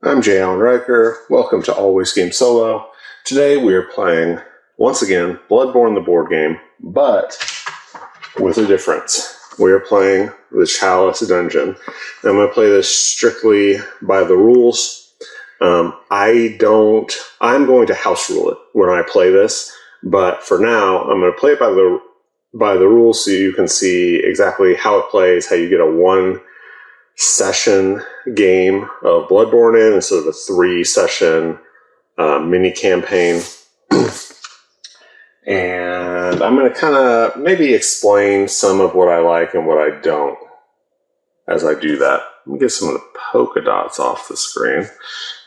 I'm J. Allen Riker. Welcome to Always Game Solo. Today we are playing, once again, Bloodborne the board game, but with a difference. We are playing the Chalice Dungeon. And I'm going to play this strictly by the rules. I'm going to house rule it when I play this, but for now, I'm going to play it by the rules so you can see exactly how it plays, how you get a one-session game of Bloodborne in instead of a 3-session mini campaign. And I'm going to kind of maybe explain some of what I like and what I don't as I do that. Let me get some of the polka dots off the screen.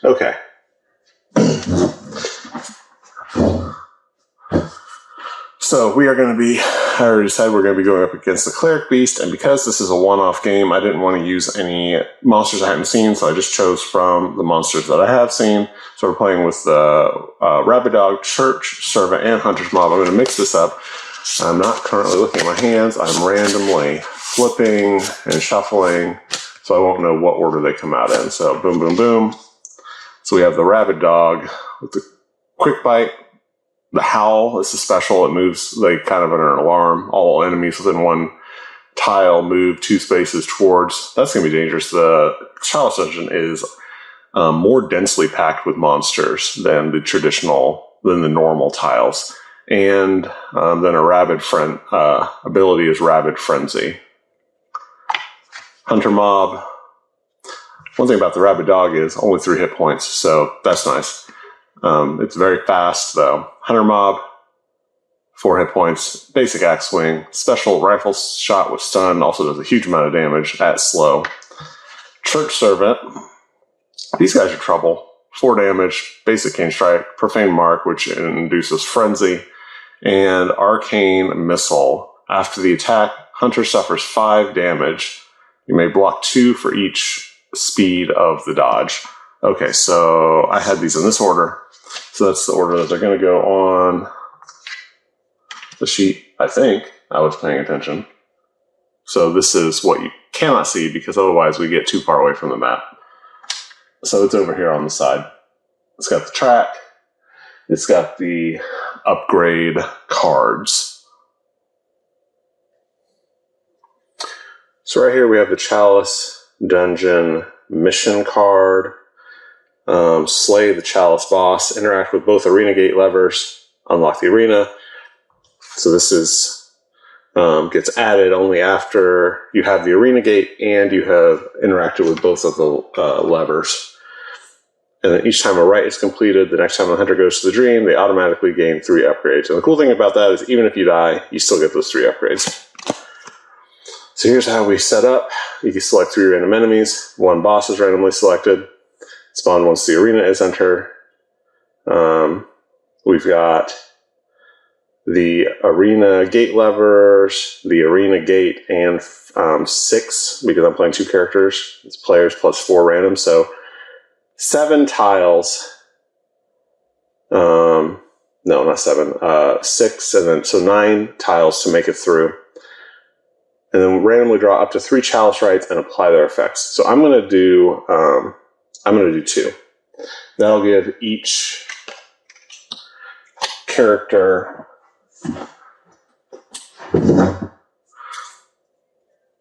Okay. So we are going to be, I already said we're going to be going up against the Cleric Beast, and because this is a one-off game, I didn't want to use any monsters I hadn't seen, so I just chose from the monsters that I have seen. So we're playing with the Rabid Dog, Church, Servant, and Hunter's Mob. I'm going to mix this up. I'm not currently looking at my hands. I'm randomly flipping and shuffling, so I won't know what order they come out in. So boom, boom, boom. So we have the Rabid Dog with the Quick Bite. The Howl is a special. It moves like kind of under an alarm. All enemies within one tile move 2 spaces towards. That's going to be dangerous. The Chalice Dungeon is more densely packed with monsters than the normal tiles. And then a Rabid ability is Rabid Frenzy. Hunter Mob. One thing about the Rabid Dog is only 3 hit points, so that's nice. It's very fast, though. Hunter Mob, 4 hit points. Basic axe swing. Special rifle shot with stun. Also does a huge amount of damage at slow. Church Servant. These guys are trouble. 4 damage. Basic cane strike. Profane mark, which induces frenzy. And arcane missile. After the attack, Hunter suffers 5 damage. You may block 2 for each speed of the dodge. Okay, so I had these in this order. So that's the order that they're going to go on the sheet, I think. I was paying attention. So this is what you cannot see because otherwise we get too far away from the map. So it's over here on the side. It's got the track. It's got the upgrade cards. So right here we have the Chalice Dungeon mission card. Slay the Chalice boss, interact with both arena gate levers, unlock the arena. So this is gets added only after you have the arena gate and you have interacted with both of the levers. And then each time a rite is completed, the next time the hunter goes to the dream, they automatically gain 3 upgrades. And the cool thing about that is even if you die, you still get those 3 upgrades. So here's how we set up. You can select 3 random enemies. 1 boss is randomly selected. Spawn once the arena is entered. We've got the arena gate levers, the arena gate, and 6, because I'm playing 2 characters. It's players plus 4 random, so 7 tiles. No, not 7. 6, and then so 9 tiles to make it through. And then randomly draw up to 3 Chalice Rites and apply their effects. So I'm going to do 2. That'll give each character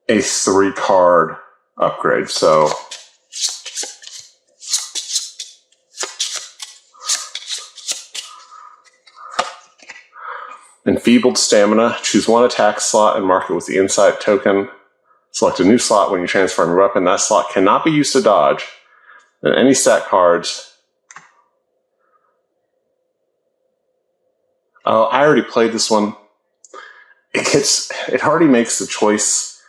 a 3-card upgrade. So Enfeebled Stamina. Choose 1 attack slot and mark it with the insight token. Select a new slot when you transform your weapon. That slot cannot be used to dodge. And any stat cards. Oh, I already played this one. It already makes the choice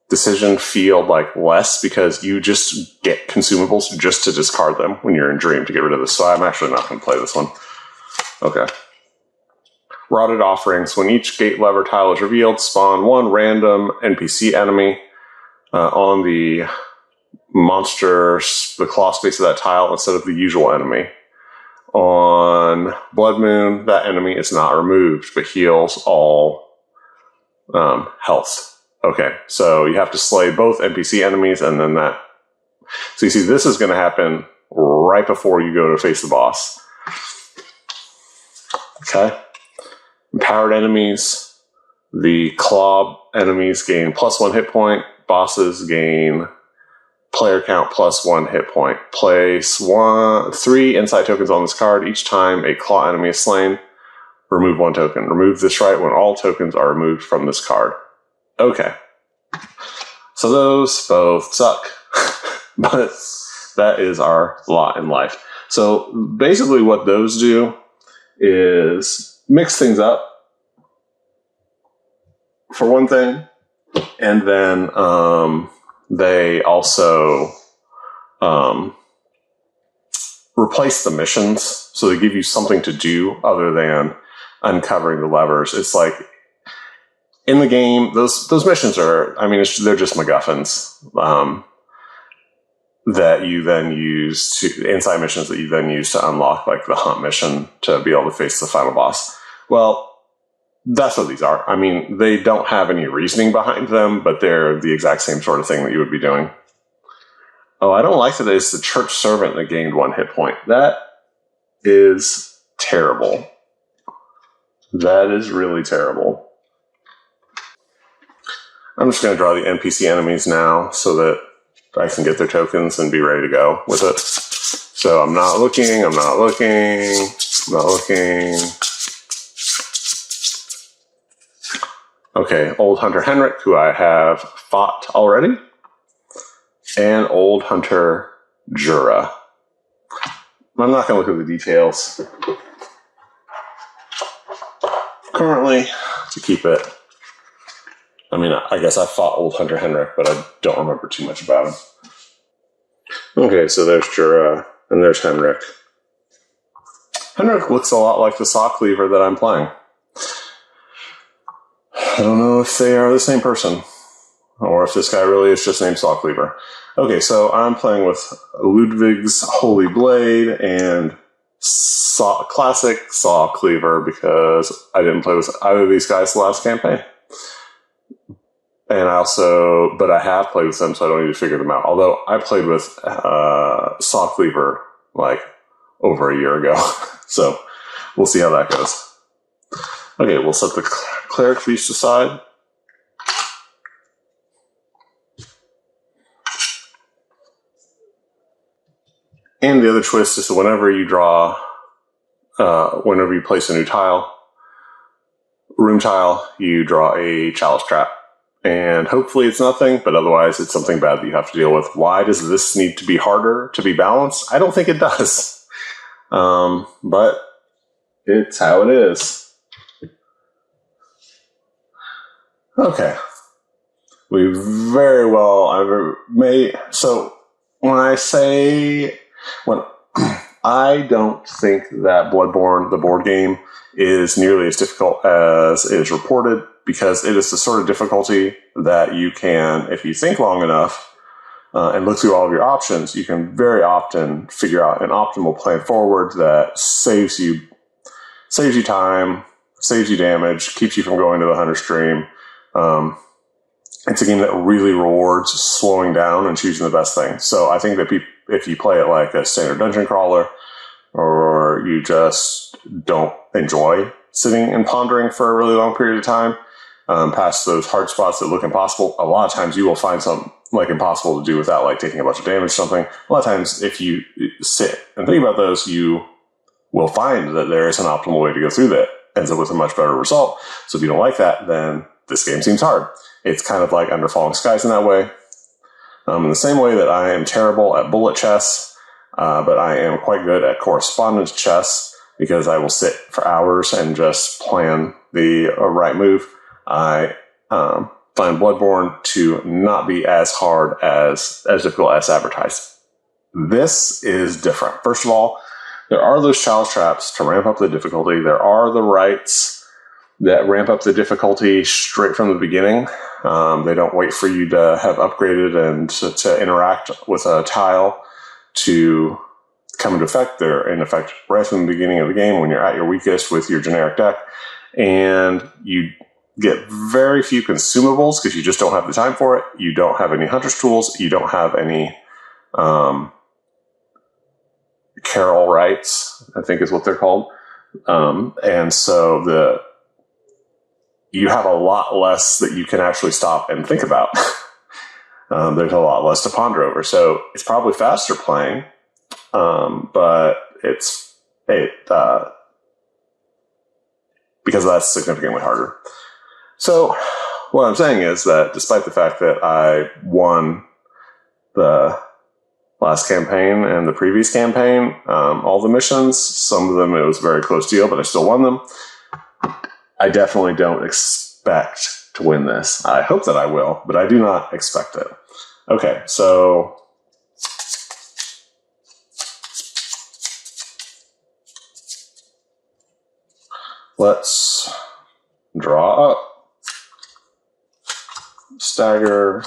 decision feel like less because you just get consumables just to discard them when you're in Dream to get rid of this. So I'm actually not going to play this one. Okay. Rotted Offerings. When each gate lever tile is revealed, spawn 1 random NPC enemy on the the claw space of that tile instead of the usual enemy. On Blood Moon, that enemy is not removed, but heals all health. Okay, so you have to slay both NPC enemies, and then that So you see, this is going to happen right before you go to face the boss. Okay. Empowered enemies. The claw enemies gain +1 hit point. Bosses gain player count +1 hit point. Place 3 insight tokens on this card. Each time a claw enemy is slain, remove 1 token. Remove this right when all tokens are removed from this card. Okay. So those both suck. But that is our lot in life. So basically what those do is mix things up, for one thing, and then they also replace the missions, so they give you something to do other than uncovering the levers. It's like in the game, those missions are, I mean, they're just MacGuffins that you then use to, inside missions that you then use to unlock, like the hunt mission to be able to face the final boss. Well, that's what these are. I mean, they don't have any reasoning behind them, but they're the exact same sort of thing that you would be doing. Oh, I don't like that it's the church servant that gained 1 hit point. That is terrible. That is really terrible. I'm just going to draw the NPC enemies now so that I can get their tokens and be ready to go with it. So I'm not looking. Okay, Old Hunter Henrik, who I have fought already, and Old Hunter Jura. I'm not going to look at the details currently to keep it. I mean, I guess I fought Old Hunter Henrik, but I don't remember too much about him. Okay, so there's Jura, and there's Henrik. Henrik looks a lot like the Saw Cleaver that I'm playing. I don't know if they are the same person, or if this guy really is just named Saw Cleaver. Okay, so I'm playing with Ludwig's Holy Blade and classic Saw Cleaver because I didn't play with either of these guys the last campaign. And but I have played with them, so I don't need to figure them out. Although I played with Saw Cleaver like over a year ago. So we'll see how that goes. Okay, we'll set the Cleric Feast aside. And the other twist is that whenever you place a new room tile, you draw a Chalice Trap. And hopefully it's nothing, but otherwise it's something bad that you have to deal with. Why does this need to be harder to be balanced? I don't think it does. But it's how it is. Okay. We very well so when I don't think that Bloodborne, the board game, is nearly as difficult as it is reported, because it is the sort of difficulty that you can, if you think long enough and look through all of your options, you can very often figure out an optimal plan forward that saves you time, saves you damage, keeps you from going to the Hunter Stream. It's a game that really rewards slowing down and choosing the best thing. So I think that if you play it like a standard dungeon crawler, or you just don't enjoy sitting and pondering for a really long period of time, past those hard spots that look impossible, a lot of times you will find something like impossible to do without like taking a bunch of damage or something. A lot of times if you sit and think about those, you will find that there is an optimal way to go through that. Ends up with a much better result. So if you don't like that, then this game seems hard. It's kind of like Under Falling Skies in that way. In the same way that I am terrible at bullet chess, but I am quite good at correspondence chess, because I will sit for hours and just plan the right move. I find Bloodborne to not be as hard as difficult as advertised. This is different. First of all, there are those Chalice Traps to ramp up the difficulty. There are the rights that ramp up the difficulty straight from the beginning. They don't wait for you to have upgraded and to interact with a tile to come into effect. They're in effect right from the beginning of the game when you're at your weakest with your generic deck. And you get very few consumables because you just don't have the time for it. You don't have any hunter's tools. You don't have any Carol rights, I think is what they're called. And so you have a lot less that you can actually stop and think about. There's a lot less to ponder over. So it's probably faster playing, but because that's significantly harder. So what I'm saying is that despite the fact that I won the last campaign and the previous campaign, all the missions, some of them it was a very close deal, but I still won them. I definitely don't expect to win this. I hope that I will, but I do not expect it. Okay, so let's draw up. Stagger.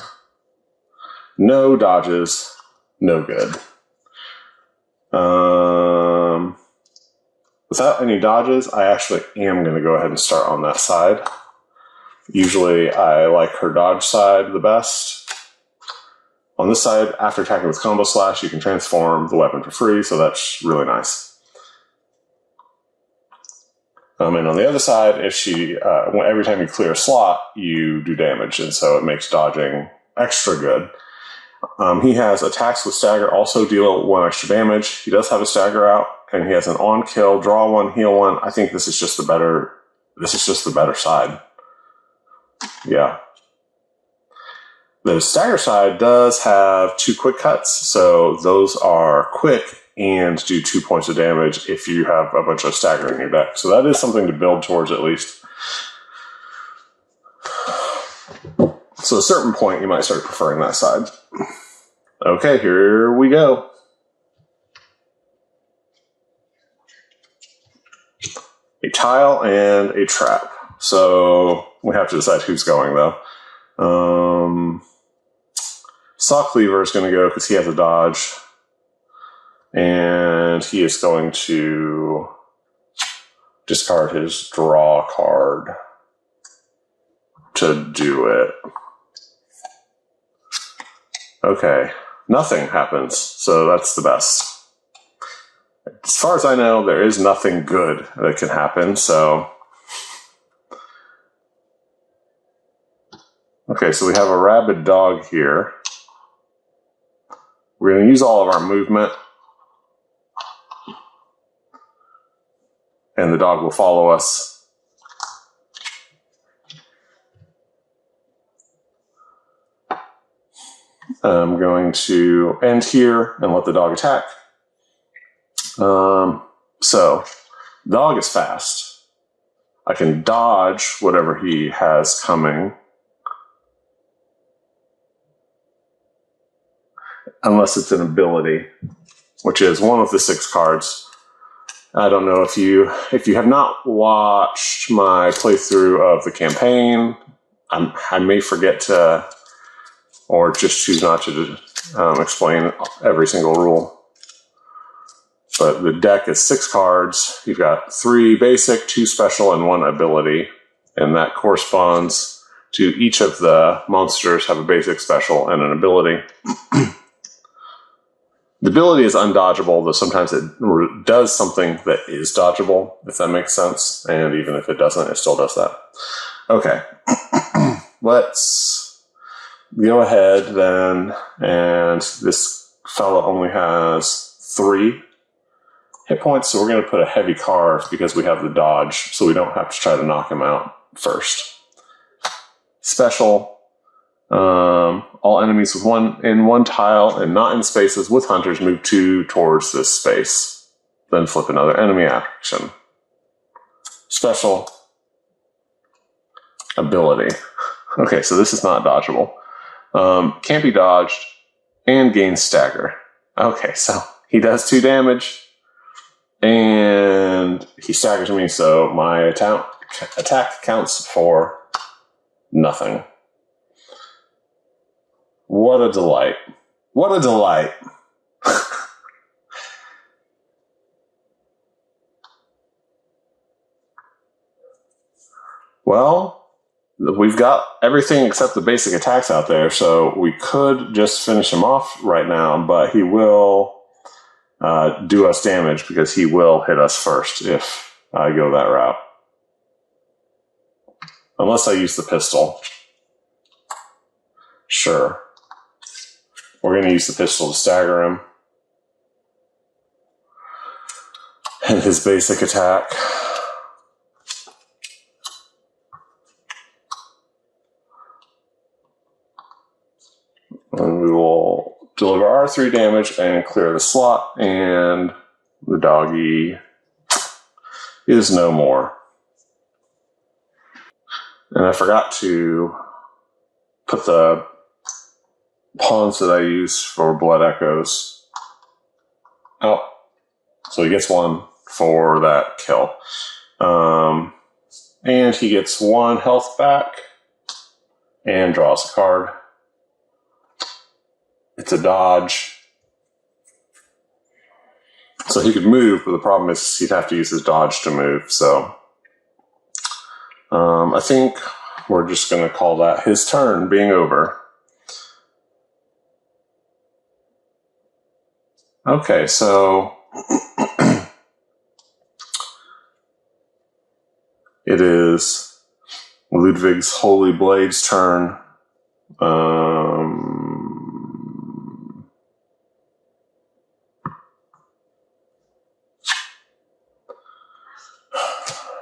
No dodges. No good. Without any dodges, I actually am going to go ahead and start on that side. Usually I like her dodge side the best. On this side, after attacking with Combo Slash, you can transform the weapon for free, so that's really nice. And on the other side, if every time you clear a slot, you do damage, and so it makes dodging extra good. He has attacks with stagger, also deal 1 extra damage. He does have a stagger out, and he has an on kill, draw 1, heal 1. I think this is just the better side. Yeah. The stagger side does have 2 quick cuts, so those are quick and do 2 points of damage if you have a bunch of stagger in your deck. So that is something to build towards at least. So at a certain point, you might start preferring that side. Okay, here we go. A tile and a trap. So we have to decide who's going, though. Saw Cleaver is going to go because he has a dodge. And he is going to discard his draw card to do it. Okay, nothing happens, so that's the best. As far as I know, there is nothing good that can happen, so... Okay, so we have a rabid dog here. We're going to use all of our movement. And the dog will follow us. I'm going to end here and let the dog attack. So, the dog is fast. I can dodge whatever he has coming. Unless it's an ability, which is one of the 6 cards. I don't know if you have not watched my playthrough of the campaign, I may forget to, or just choose not to explain every single rule. But the deck is 6 cards. You've got 3 basic, 2 special, and 1 ability. And that corresponds to each of the monsters have a basic, special, and an ability. The ability is undodgeable, though sometimes it does something that is dodgeable, if that makes sense. And even if it doesn't, it still does that. Okay. Let's go ahead then. And this fella only has 3 hit points, so we're going to put a heavy card because we have the dodge, so we don't have to try to knock him out first. Special. All enemies with one tile and not in spaces with hunters move 2 towards this space. Then flip another enemy action. Special. Ability. Okay, so this is not dodgeable. Can't be dodged and gains stagger. Okay, so he does 2 damage and he staggers me, so my attack counts for nothing. What a delight. What a delight. Well, we've got everything except the basic attacks out there, so we could just finish him off right now, but he will do us damage because he will hit us first if I go that route. Unless I use the pistol. Sure. We're going to use the pistol to stagger him. And his basic attack. And we will deliver our 3 damage and clear the slot, and the doggy is no more. And I forgot to put the pawns that I use for blood echoes out. So he gets 1 for that kill. And he gets 1 health back and draws a card. It's a dodge. So he could move, but the problem is he'd have to use his dodge to move. So I think we're just going to call that his turn being over. Okay, so it is Ludwig's Holy Blade's turn.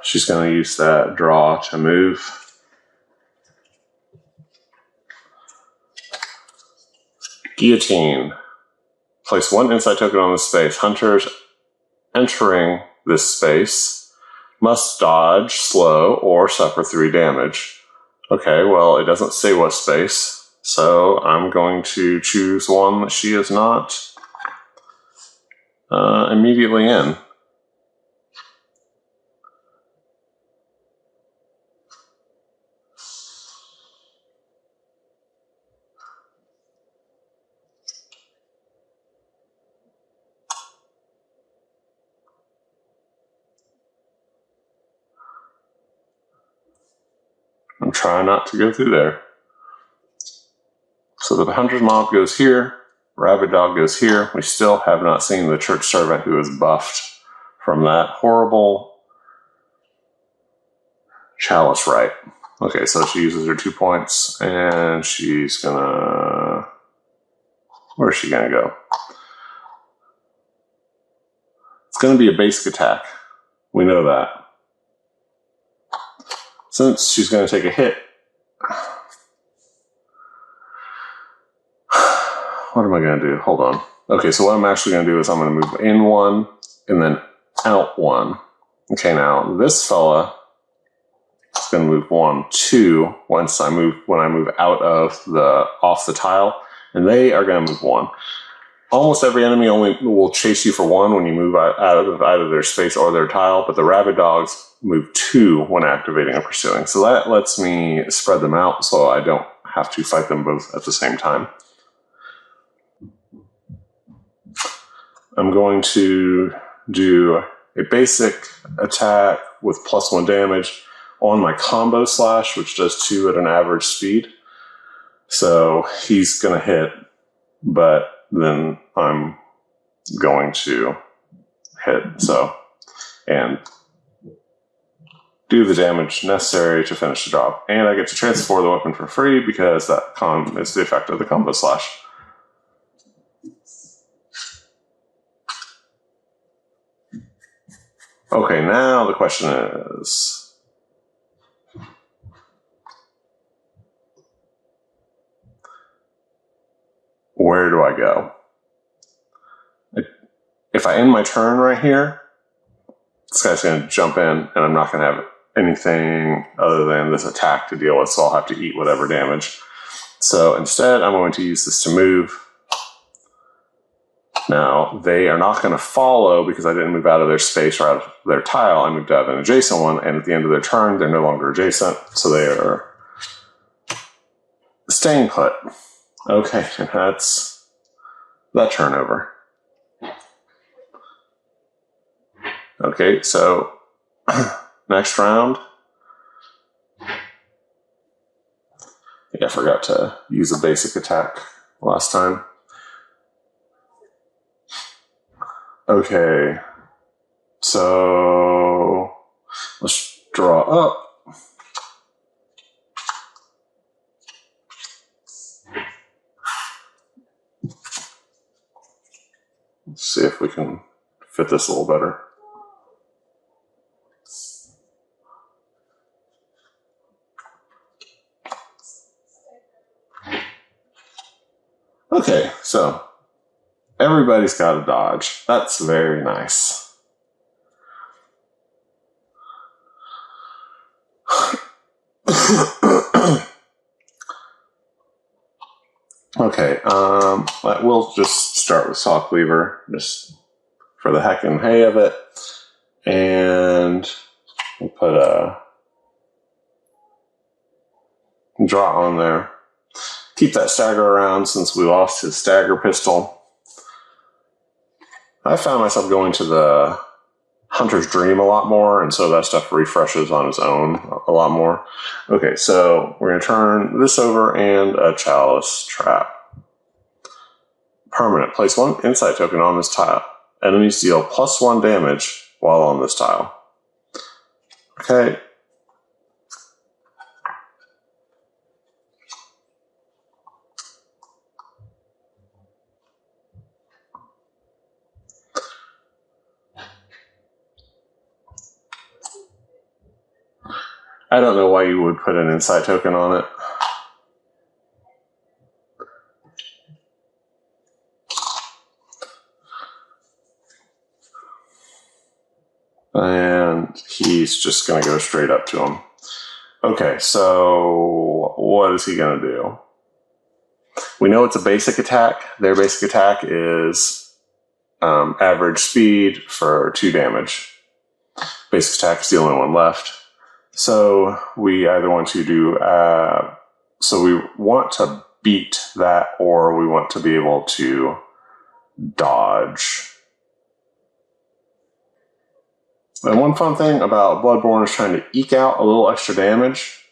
She's going to use that draw to move. Guillotine. Place 1 insight token on this space. Hunters entering this space must dodge, slow, or suffer 3 damage. Okay, well, it doesn't say what space, so I'm going to choose one that she is not immediately in. I'm trying not to go through there. So the Hunter's Mob goes here, Rabid Dog goes here. We still have not seen the Church Servant who is buffed from that horrible Chalice Rite. Okay, so she uses her 2 points, and she's gonna... Where's she gonna go? It's gonna be a basic attack. We know that. Since she's gonna take a hit, what am I gonna do? Hold on. Okay, so what I'm actually gonna do is I'm gonna move in 1 and then out 1. Okay, now this fella is gonna move 1, 2 when I move out of off the tile, and they are gonna move 1. Almost every enemy only will chase you for 1 when you move out of either their space or their tile, but the Rabid Dogs move 2 when activating and pursuing. So that lets me spread them out so I don't have to fight them both at the same time. I'm going to do a basic attack with +1 damage on my combo slash, which does 2 at an average speed. So he's going to hit, but then I'm going to hit, and do the damage necessary to finish the job. And I get to transfer the weapon for free because that is the effect of the combo slash. Okay, now the question is, where do I go? If I end my turn right here, this guy's going to jump in, and I'm not going to have anything other than this attack to deal with, so I'll have to eat whatever damage. So instead, I'm going to use this to move. Now, they are not going to follow because I didn't move out of their space or out of their tile. I moved out of an adjacent one, and at the end of their turn, they're no longer adjacent, so they are staying put. Okay, and that's that turnover. Okay, so next round, I forgot to use a basic attack last time. Okay, so let's draw up. Let's see if we can fit this a little better. Okay, so everybody's got a dodge. That's very nice. Okay, we'll just start with Saw Cleaver, just for the heck and hey of it. And we'll put a draw on there. Keep that stagger around since we lost his stagger pistol. I found myself going to the Hunter's Dream a lot more, and so that stuff refreshes on its own a lot more. Okay, so we're going to turn this over and a Chalice Trap. Permanent. Place 1 insight token on this tile. Enemies deal +1 damage while on this tile. Okay. I don't know why you would put an insight token on it. And he's just going to go straight up to him. Okay, so what is he going to do? We know it's a basic attack. Their basic attack is average speed for 2 damage. Basic attack is the only one left. So we either want to do... so we want to beat that, or we want to be able to dodge. And one fun thing about Bloodborne is trying to eke out a little extra damage.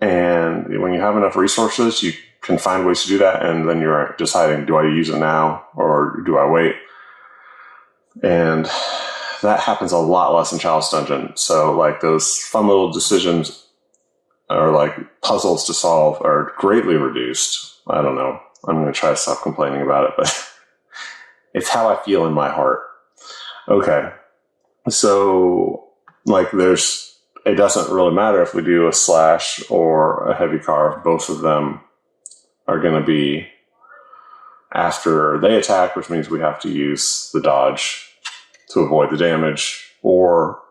And when you have enough resources, you can find ways to do that. And then you're deciding, do I use it now or do I wait? And that happens a lot less in Chalice Dungeon. So like those fun little decisions or like puzzles to solve are greatly reduced. I don't know. I'm going to try to stop complaining about it, but it's how I feel in my heart. Okay. So, like, it doesn't really matter if we do a slash or a heavy carve. Both of them are going to be after they attack, which means we have to use the dodge to avoid the damage or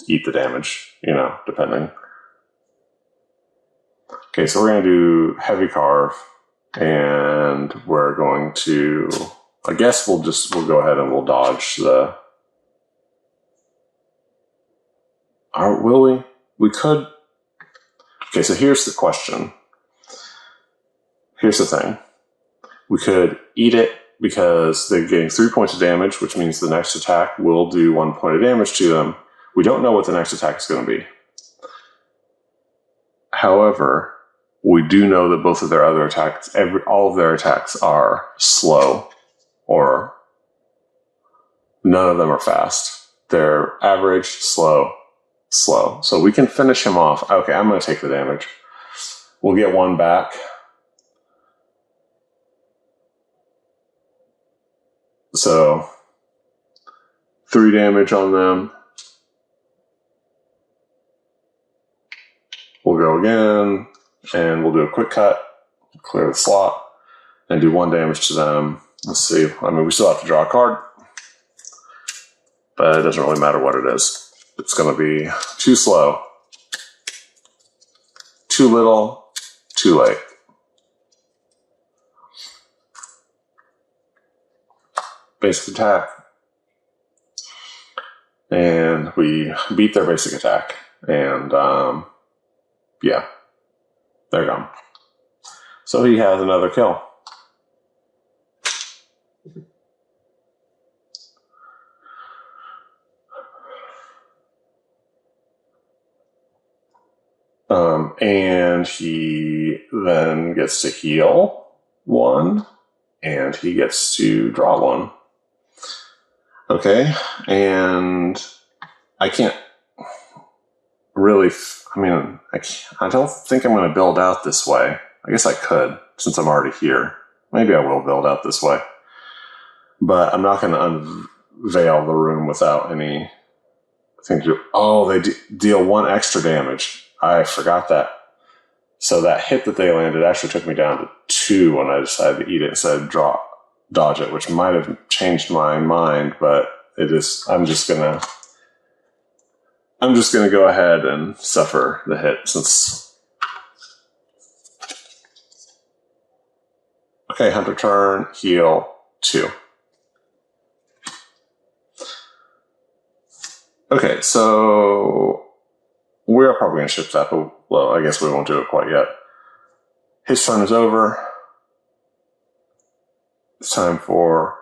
eat the damage, depending. Okay, so we're going to do heavy carve, and we're going to, I guess we'll go ahead and we'll dodge the... will we? We could. Okay, so here's the question. Here's the thing. We could eat it because they're getting 3 points of damage, which means the next attack will do 1 point of damage to them. We don't know what the next attack is going to be. However, we do know that both of their other attacks, all of their attacks are slow, or none of them are fast. They're average, slow. So we can finish him off. Okay, I'm going to take the damage. We'll get 1 back. So 3 damage on them. We'll go again, and we'll do a quick cut, clear the slot, and do 1 damage to them. Let's see. I mean, we still have to draw a card, but it doesn't really matter what it is. It's going to be too slow, too little, too late. Basic attack. And we beat their basic attack. And, yeah, they're gone. So he has another kill. And he then gets to heal 1, and he gets to draw 1. Okay, and I can't really, I don't think I'm going to build out this way. I guess I could, since I'm already here. Maybe I will build out this way. But I'm not going to unveil the room without any thing to do. Oh, they deal 1 extra damage. I forgot that. So that hit that they landed actually took me down to 2 when I decided to eat it instead of dodge it, which might have changed my mind, but it is. I'm just gonna go ahead and suffer the hit since. Okay, hunter turn, heal 2. Okay, so we're probably going to ship that, but well, I guess we won't do it quite yet. His turn is over. It's time for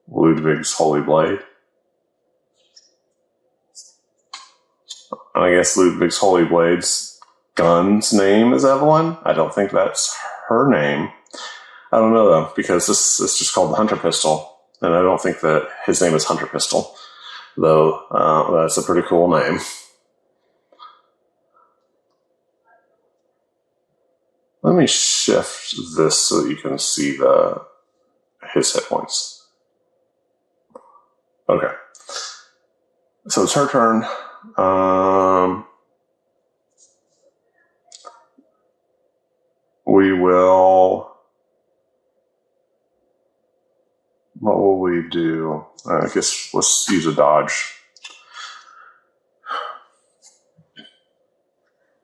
Ludwig's Holy Blade. And I guess Ludwig's Holy Blade's gun's name is Evelyn. I don't think that's her name. I don't know, though, because this is just called the Hunter Pistol, and I don't think that his name is Hunter Pistol, though that's a pretty cool name. Let me shift this so that you can see his hit points. Okay. So it's her turn. We will... What will we do? I guess let's use a dodge.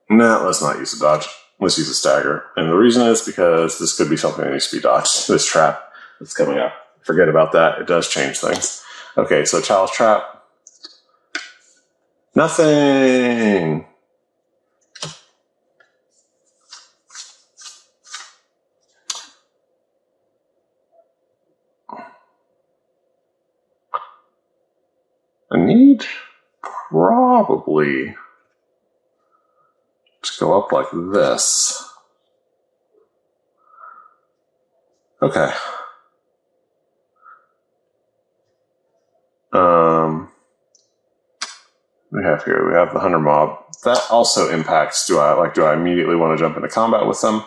Nah, let's not use a dodge. Let's use a stagger. And the reason is because this could be something that needs to be dodged. This trap that's coming up. Forget about that. It does change things. Okay, so Chalice Trap. Nothing! I need probably to go up like this. Okay. We have the Hunter Mob. That also impacts, do I immediately want to jump into combat with them?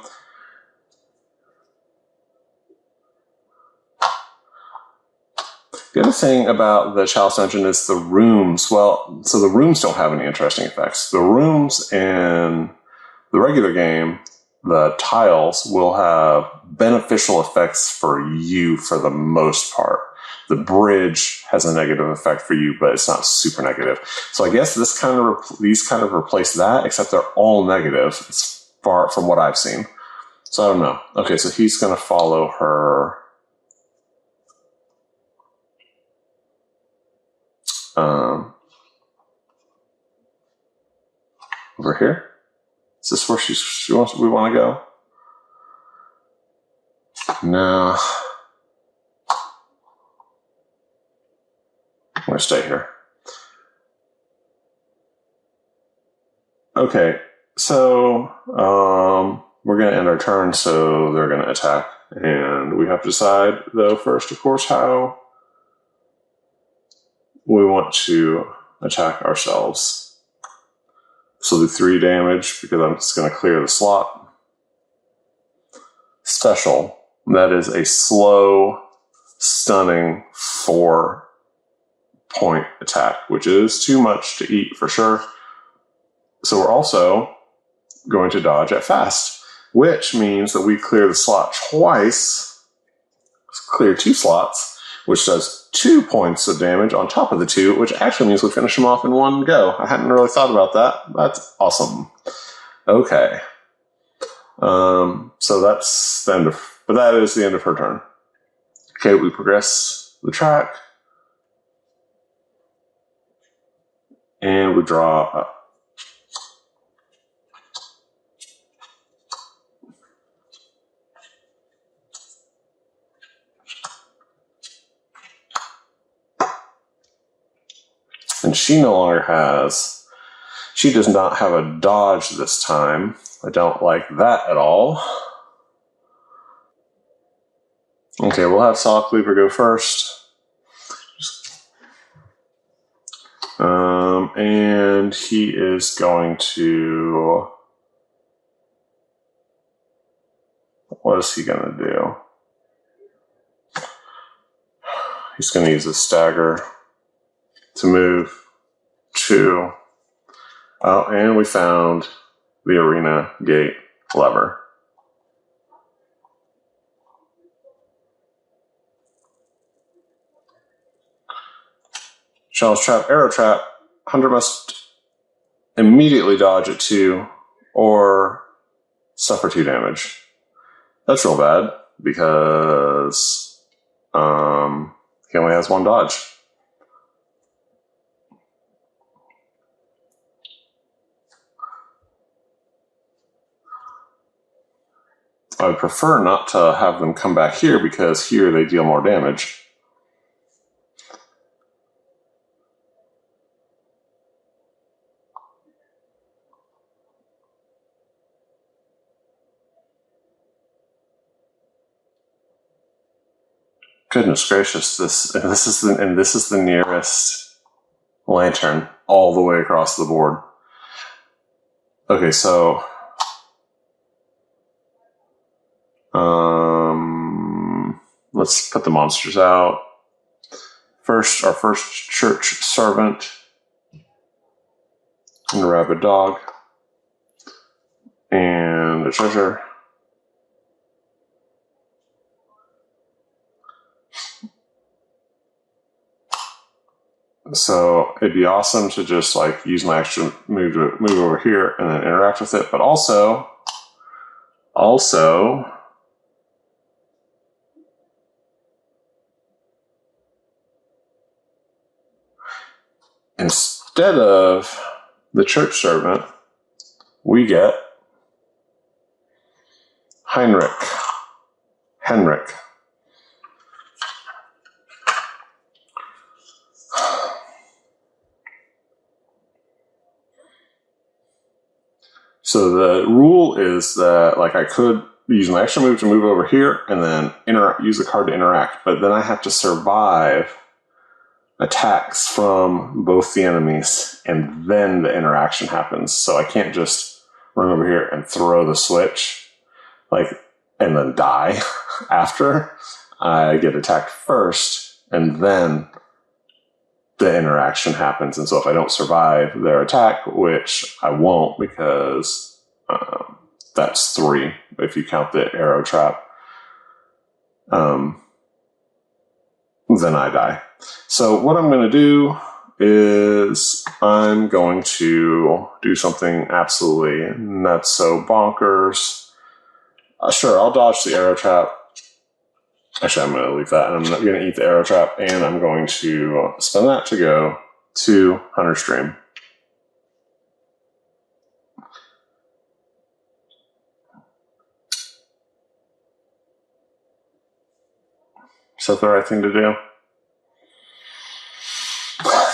The other thing about the Chalice Dungeon is the rooms. Well, so the rooms don't have any interesting effects. The rooms in the regular game, the tiles will have beneficial effects for you for the most part. The bridge has a negative effect for you, but it's not super negative. So I guess these kind of replace that, except they're all negative as far from what I've seen. So I don't know. Okay, so he's going to follow her. Over here. Is this where we want to go? No. I'm going to stay here. Okay, so we're going to end our turn, so they're going to attack. And we have to decide, though, first, of course, how we want to attack ourselves. So do 3 damage, because I'm just going to clear the slot. Special. That is a slow, stunning 4-point attack, which is too much to eat for sure. So we're also going to dodge at fast, which means that we clear the slot twice. Clear 2 slots, which does 2 points of damage on top of the 2, which actually means we finish them off in one go. I hadn't really thought about that. That's awesome. Okay. So that's the end of, but that is the end of her turn. Okay, we progress the track. And we draw up. And she no longer has... She does not have a dodge this time. I don't like that at all. Okay, we'll have Saw Cleaver go first. And he is going to... What is he going to do? He's going to use a stagger to move 2. Oh, and we found the arena gate lever. Chalice Trap, Arrow Trap. Hunter must immediately dodge at 2 or suffer 2 damage. That's real bad because he only has 1 dodge. I would prefer not to have them come back here because here they deal more damage. Goodness gracious, this is the nearest lantern all the way across the board. Okay, so let's put the monsters out. First, our first church servant and a rabid dog and a treasure. So it'd be awesome to just like use my extra move to move over here and then interact with it, but also instead of the church servant, we get Henrik. So the rule is that like I could use my extra move to move over here and then use the card to interact, but then I have to survive attacks from both the enemies and then the interaction happens. So I can't just run over here and throw the switch and then die after. I get attacked first and then the interaction happens. And so if I don't survive their attack, which I won't because that's 3 if you count the arrow trap, then I die. So what I'm going to do is I'm going to do something absolutely not so bonkers. Sure, I'll dodge the arrow trap. Actually, I'm going to leave that, and I'm not going to eat the arrow trap, and I'm going to spend that to go to Hunter Stream. Is that the right thing to do?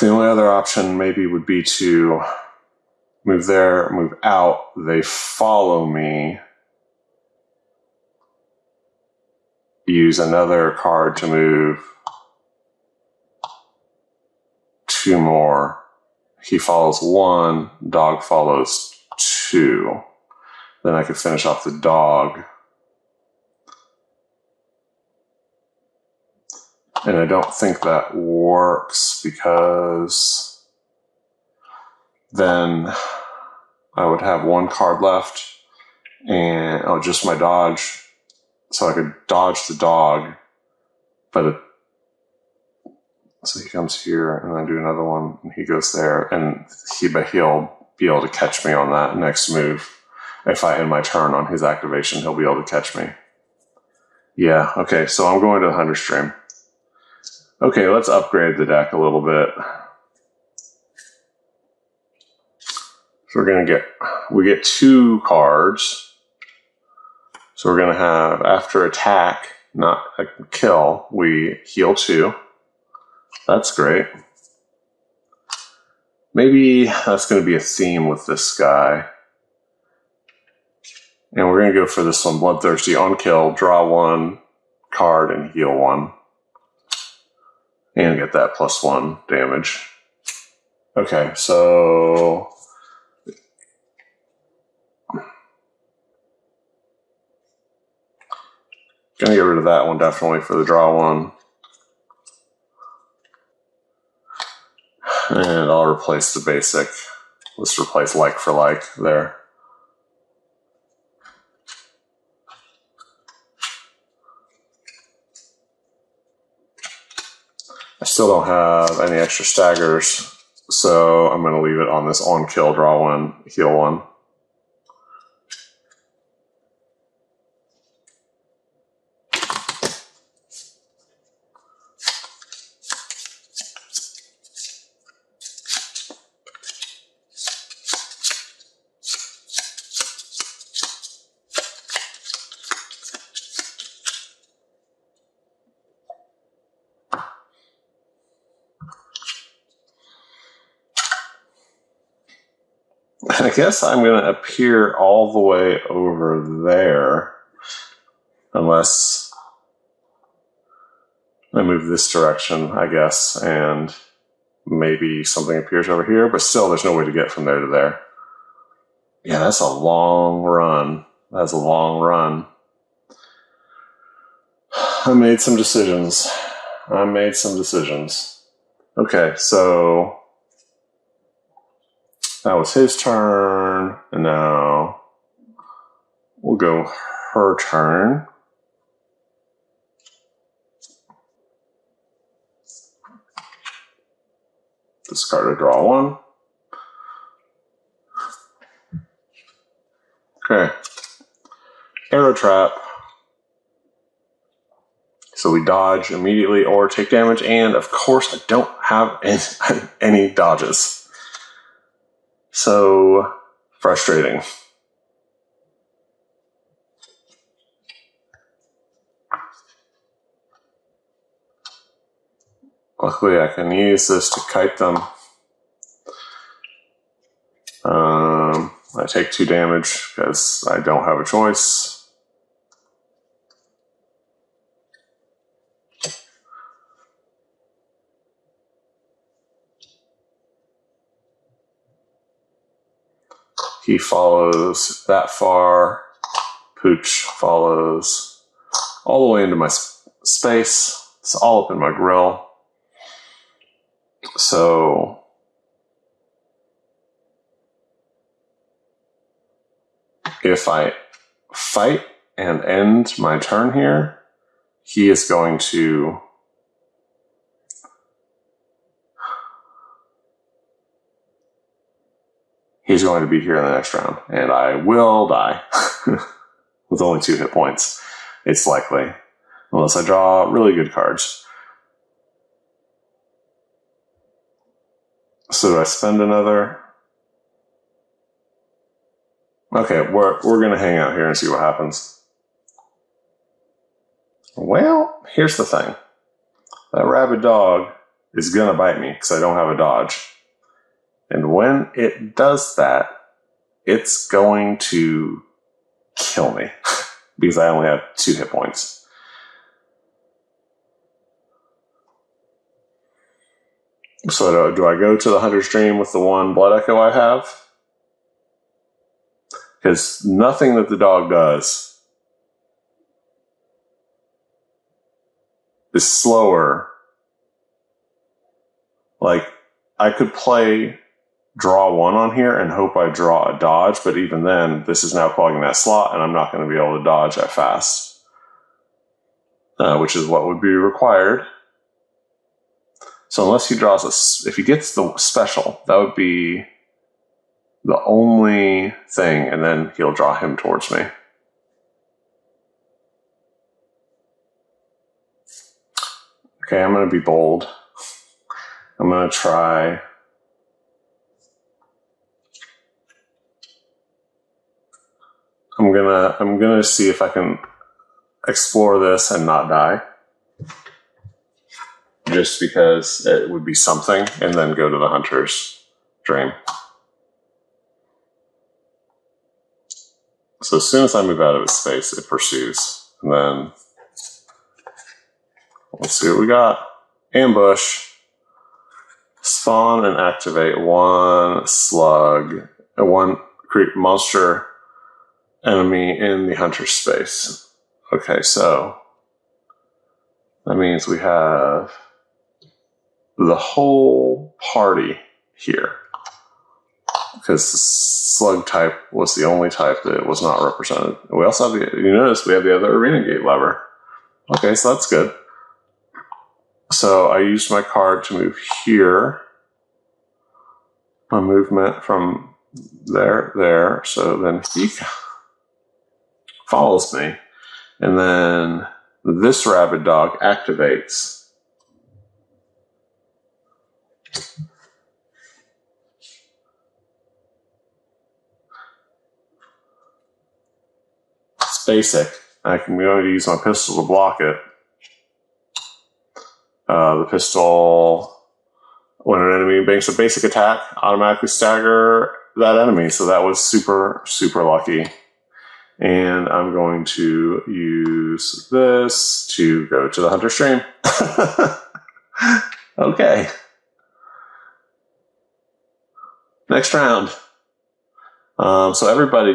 The only other option maybe would be to move there, move out. They follow me. Use another card to move 2 more. He follows 1, dog follows 2. Then I could finish off the dog. And I don't think that works because then I would have 1 card left and just my dodge. So I could dodge the dog, so he comes here and I do another one and he goes there and he'll be able to catch me on that next move. If I end my turn on his activation, he'll be able to catch me. Yeah, okay, so I'm going to the Hunter Stream. Okay, let's upgrade the deck a little bit. So we get 2 cards. So we're going to have, after attack, not a kill, we heal 2. That's great. Maybe that's going to be a theme with this guy. And we're going to go for this one, Bloodthirsty. On kill, draw 1 card and heal 1. And get that +1 damage. Okay, so... Gonna get rid of that one definitely for the draw 1. And I'll replace the basic. Let's replace like for like there. I still don't have any extra staggers, so I'm going to leave it on this on kill, draw 1, heal 1. I guess I'm going to appear all the way over there, unless I move this direction, I guess, and maybe something appears over here, but still there's no way to get from there to there. Yeah, that's a long run. That's a long run. I made some decisions. Okay, so... that was his turn, and now we'll go her turn. Discard a draw 1. Okay. Arrow trap. So we dodge immediately or take damage, and of course I don't have any dodges. So frustrating. Luckily I can use this to kite them. I take 2 damage because I don't have a choice. He follows that far. Pooch follows all the way into my space. It's all up in my grill. So if I fight and end my turn here, he is going to be here in the next round, and I will die with only 2 hit points. It's likely, unless I draw really good cards. So do I spend another? Okay, we're going to hang out here and see what happens. Well, here's the thing. That rabid dog is going to bite me because I don't have a dodge. And when it does that, it's going to kill me because I only have 2 hit points. So do I go to the Hunter's Dream with the 1 Blood Echo I have? Because nothing that the dog does is slower. Like, I could play draw 1 on here and hope I draw a dodge, but even then, this is now clogging that slot, and I'm not going to be able to dodge that fast. Which is what would be required. So unless he draws if he gets the special, that would be the only thing, and then he'll draw him towards me. Okay, I'm going to be bold. I'm going to try... I'm gonna see if I can explore this and not die. Just because it would be something, and then go to the Hunter's Dream. So as soon as I move out of its space, it pursues. And then let's see what we got. Ambush. Spawn and activate one slug, one monster enemy in the hunter space. Okay, so that means we have the whole party here, because the slug type was the only type that was not represented. We also have the, you notice we have the other arena gate lever. Okay, so that's good. So I used my card to move here. My movement from there. So then he follows me. And then this rabid dog activates. It's basic. I can going to use my pistol to block it. The pistol, when an enemy makes a basic attack, automatically stagger that enemy. So that was super, super lucky. And I'm going to use this to go to the hunter stream. Okay. Next round. So everybody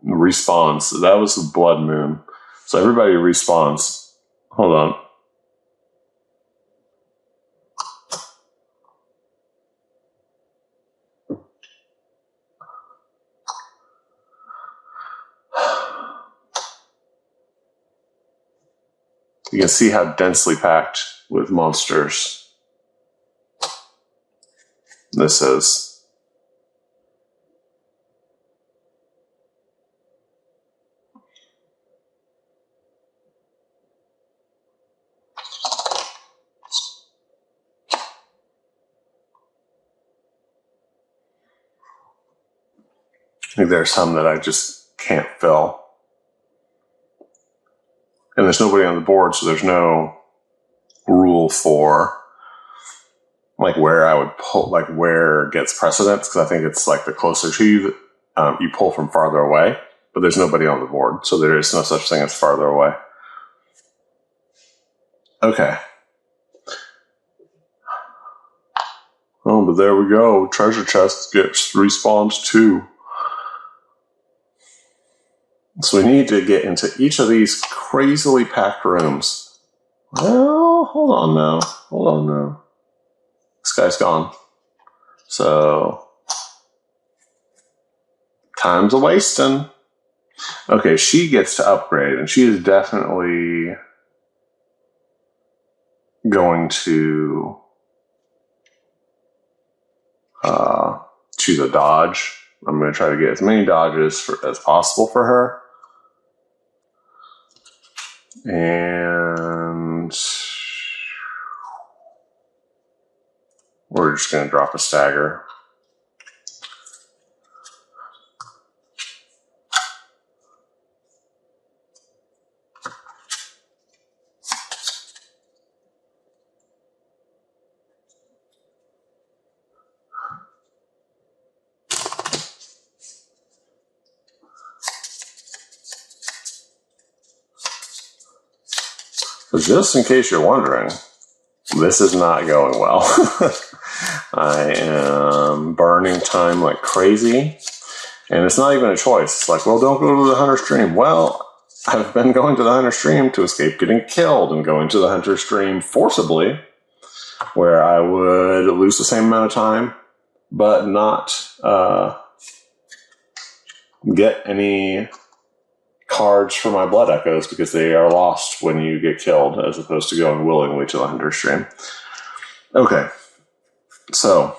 respawns. That was the blood moon. So everybody respawns. Hold on. You can see how densely packed with monsters this is. I think there's some that I just can't fill. And there's nobody on the board, so there's no rule for like where I would pull, like where gets precedence, because I think it's like the closer to you, you pull from farther away, but there's nobody on the board, so there is no such thing as farther away. Okay. Oh, but there we go. Treasure chest gets respawned too. So we need to get into each of these crazily packed rooms. Well, hold on now. This guy's gone. So, time's a-wasting. Okay, she gets to upgrade, and she is definitely going to choose a dodge. I'm going to try to get as many dodges as possible for her. And we're just going to drop a stagger. Just in case you're wondering, this is not going well. I am burning time like crazy, and it's not even a choice. It's like, well, don't go to the hunter stream. Well, I've been going to the hunter stream to escape getting killed, and going to the hunter stream forcibly, where I would lose the same amount of time, but not get any cards for my blood echoes, because they are lost when you get killed, as opposed to going willingly to the hunter stream. Okay, so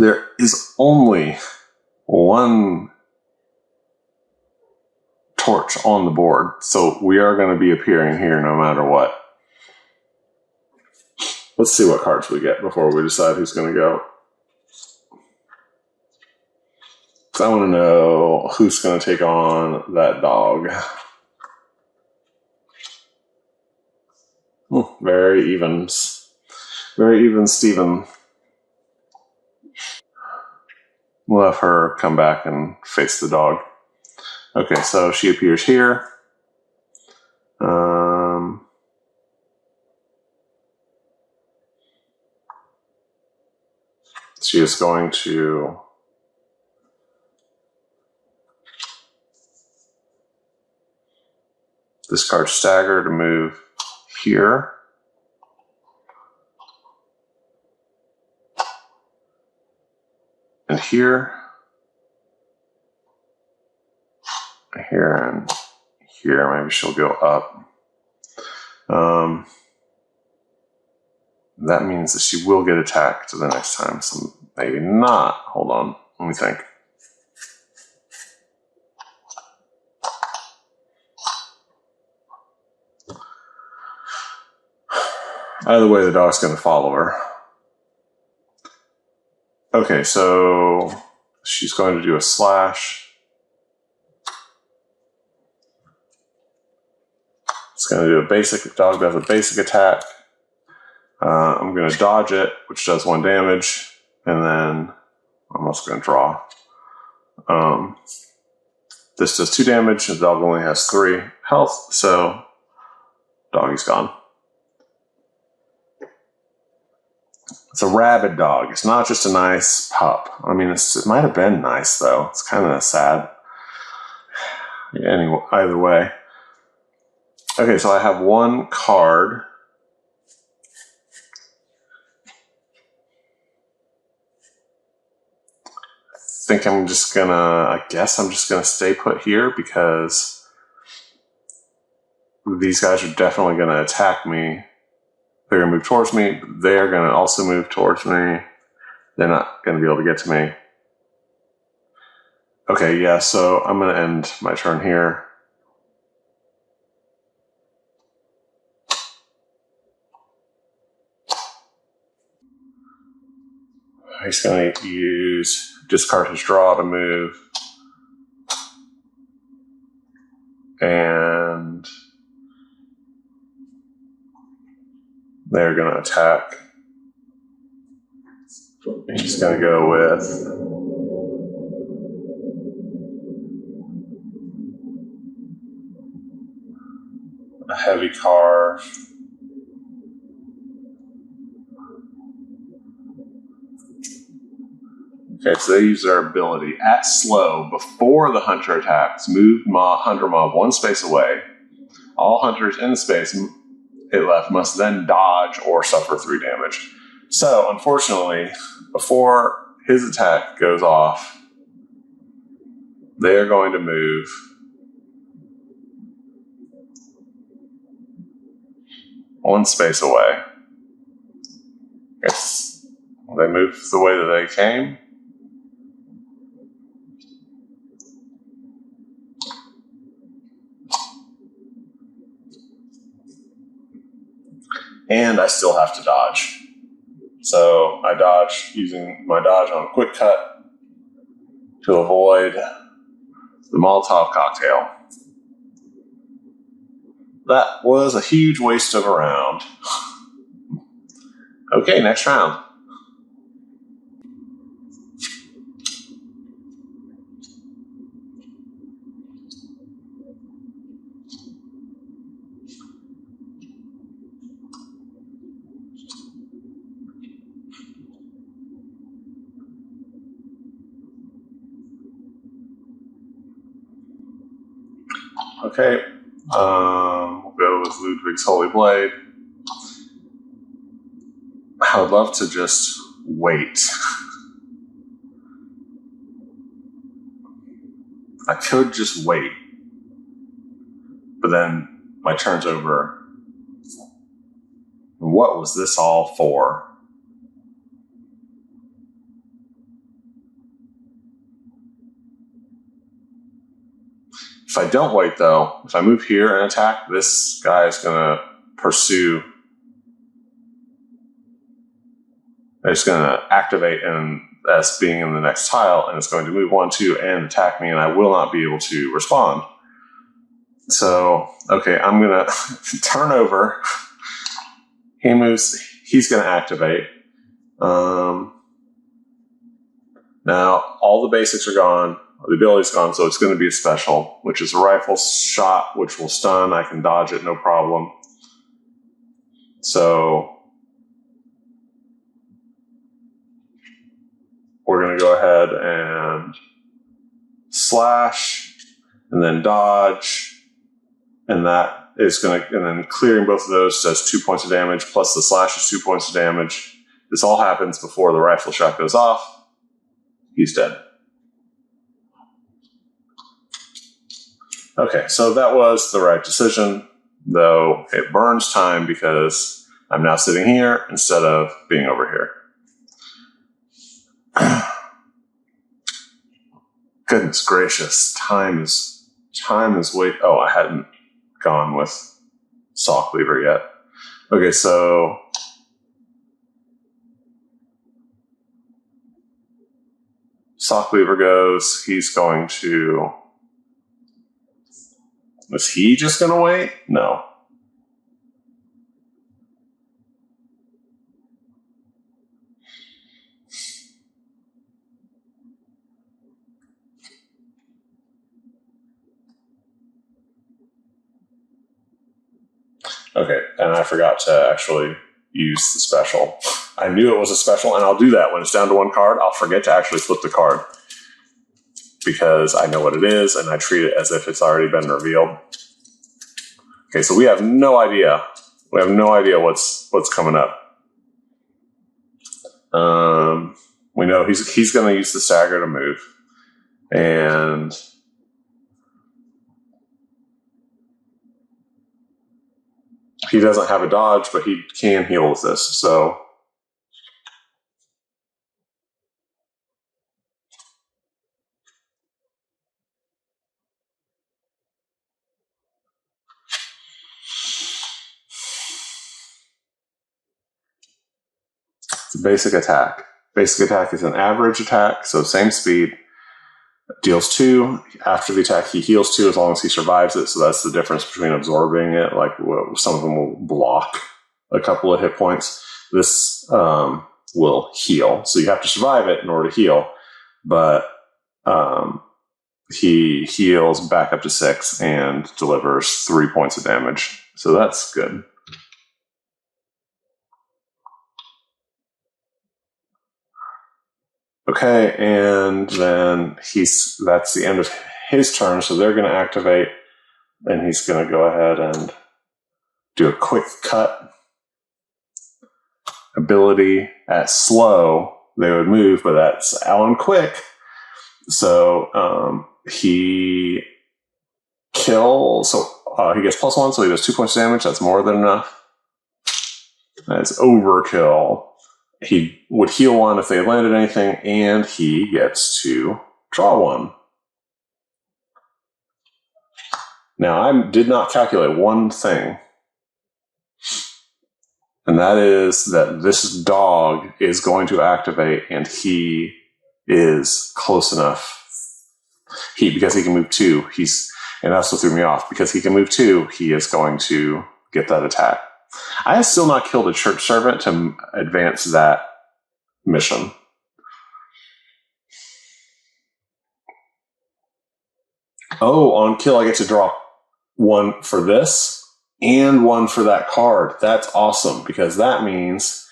there is only one torch on the board, so we are going to be appearing here no matter what. Let's see what cards we get before we decide who's going to go. I want to know who's going to take on that dog. Very even Steven. We'll have her come back and face the dog. Okay, so she appears here. She is going to discard Stagger to move here. And here. Here and here. Maybe she'll go up. That means that she will get attacked the next time. So maybe not. Hold on. Let me think. Either way, the dog's going to follow her. Okay, so she's going to do a slash. It's going to do a basic. Dog does a basic attack. I'm going to dodge it, which does 1 damage, and then I'm also going to draw. This does 2 damage, and the dog only has 3 health, so doggy's gone. It's a rabid dog. It's not just a nice pup. I mean, it might have been nice, though. It's kind of sad. Anyway, either way. Okay, so I have 1 card. I guess I'm just gonna stay put here because these guys are definitely gonna attack me. They're gonna move towards me. They're gonna also move towards me. They're not gonna be able to get to me. Okay, yeah, so I'm gonna end my turn here. He's gonna discard his draw to move. And they're going to attack. He's going to go with a heavy carve. Okay, so they use their ability at slow before the hunter attacks. Move hunter mob 1 space away. All hunters in the space it left must then dodge or suffer 3 damage. So, unfortunately, before his attack goes off, they are going to move 1 space away. They move the way that they came. And I still have to dodge. So I dodge using my dodge on quick cut to avoid the Molotov cocktail. That was a huge waste of a round. Okay, next round. Okay, we'll go with Ludwig's Holy Blade. I would love to just wait. I could just wait. But then my turn's over. What was this all for? If I don't wait, though, if I move here and attack, this guy is going to pursue. It's going to activate and as being in the next tile, and it's going to move 1, 2, and attack me, and I will not be able to respond. So, okay, I'm going to turn over. He moves. He's going to activate. Now, all the basics are gone. The ability's gone, so it's going to be a special, which is a rifle shot, which will stun. I can dodge it, no problem. So we're going to go ahead and slash, and then dodge, and that is going to, and then clearing both of those does 2 points of damage, plus the slash is 2 points of damage. This all happens before the rifle shot goes off. He's dead. Okay, so that was the right decision, though it burns time because I'm now sitting here instead of being over here. Goodness gracious, time is way. Oh, I hadn't gone with Soooo Cleaver yet. Okay, so Soooo Cleaver goes. He's going to. Was he just going to wait? No. Okay, and I forgot to actually use the special. I knew it was a special, and I'll do that when it's down to one card. I'll forget to actually flip the card because I know what it is, and I treat it as if it's already been revealed. Okay, so we have no idea. We have no idea what's coming up. We know he's going to use the stagger to move, and he doesn't have a dodge, but he can heal with this. So it's a basic attack. Basic attack is an average attack, so same speed. Deals 2. After the attack, he heals 2 as long as he survives it. So that's the difference between absorbing it. Like some of them will block a couple of hit points. This will heal. So you have to survive it in order to heal. But he heals back up to 6 and delivers 3 points of damage. So that's good. Okay, and then that's the end of his turn, so they're going to activate, and he's going to go ahead and do a quick cut ability. At slow, they would move, but that's on quick. So he kills, so he gets +1, so he does 2 points of damage. That's more than enough. That's overkill. He would heal 1 if they had landed anything, and he gets to draw 1. Now, I did not calculate one thing, and that is that this dog is going to activate, and he is close enough. Because he can move 2, and that's what threw me off. Because he can move 2, he is going to get that attack. I have still not killed a church servant to advance that mission. Oh, on kill, I get to draw 1 for this and 1 for that card. That's awesome, because that means,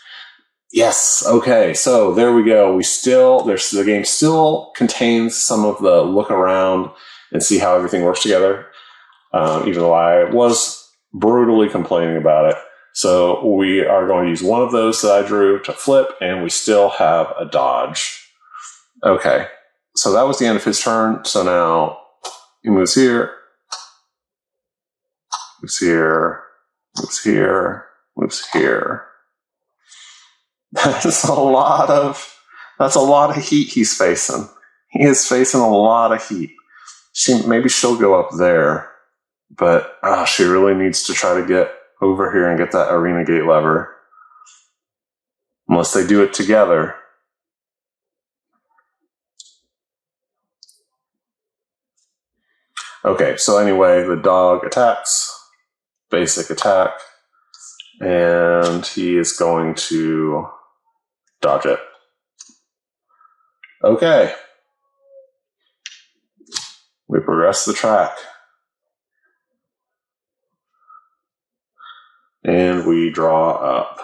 yes, okay, so there we go. The game still contains some of the look around and see how everything works together, even though I was brutally complaining about it. So we are going to use 1 of those that I drew to flip, and we still have a dodge. Okay, so that was the end of his turn. So now he moves here, moves here, moves here, moves here. That's a lot of heat he's facing. He is facing a lot of heat. Maybe she'll go up there, but she really needs to try to get over here and get that arena gate lever. Unless they do it together. Okay, so anyway, the dog attacks. Basic attack. And he is going to dodge it. Okay. We progress the track. And we draw up.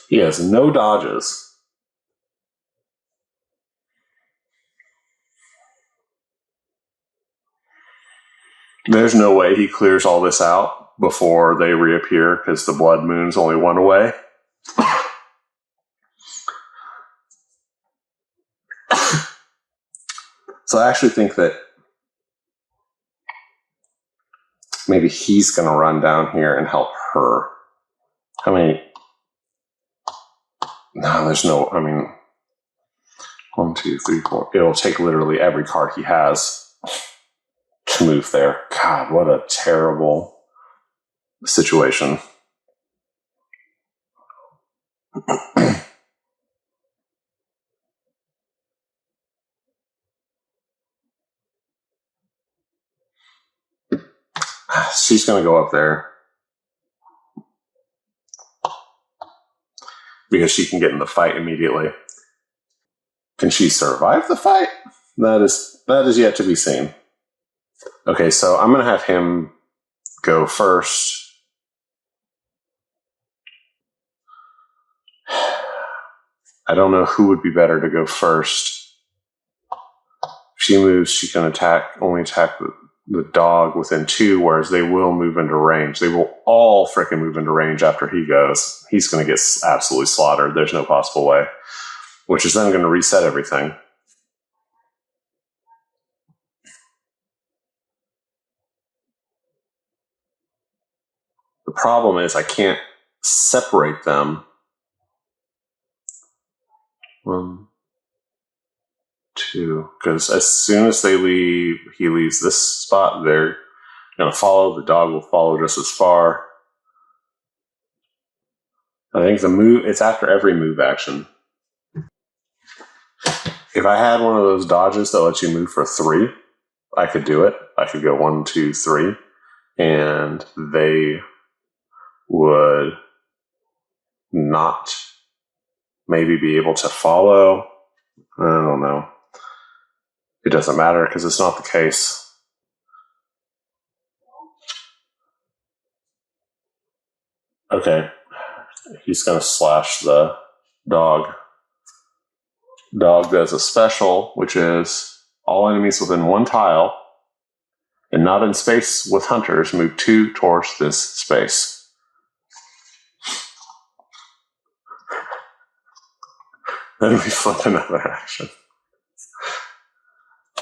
He has no dodges. There's no way he clears all this out before they reappear because the blood moon's only one away. So I actually think that maybe he's going to run down here and help her. I mean, no, there's no, 1, 2, 3, 4. It'll take literally every card he has to move there. God, what a terrible situation. She's going to go up there because she can get in the fight immediately. Can she survive the fight? That is yet to be seen. Okay, so I'm going to have him go first. I don't know who would be better to go first. If she moves, she can only attack the dog within 2, whereas they will move into range. They will all frickin' move into range after he goes. He's going to get absolutely slaughtered. There's no possible way. Which is then going to reset everything. The problem is I can't separate them. 1, 2, because as soon as he leaves this spot, they're going to follow. The dog will follow just as far. I think it's after every move action. If I had one of those dodges that lets you move for 3, I could do it. I could go 1, 2, 3, and they would not maybe be able to follow. I don't know. It doesn't matter because it's not the case. Okay. He's going to slash the dog. Dog does a special, which is all enemies within 1 tile and not in space with hunters move 2 towards this space. Then we flip another action.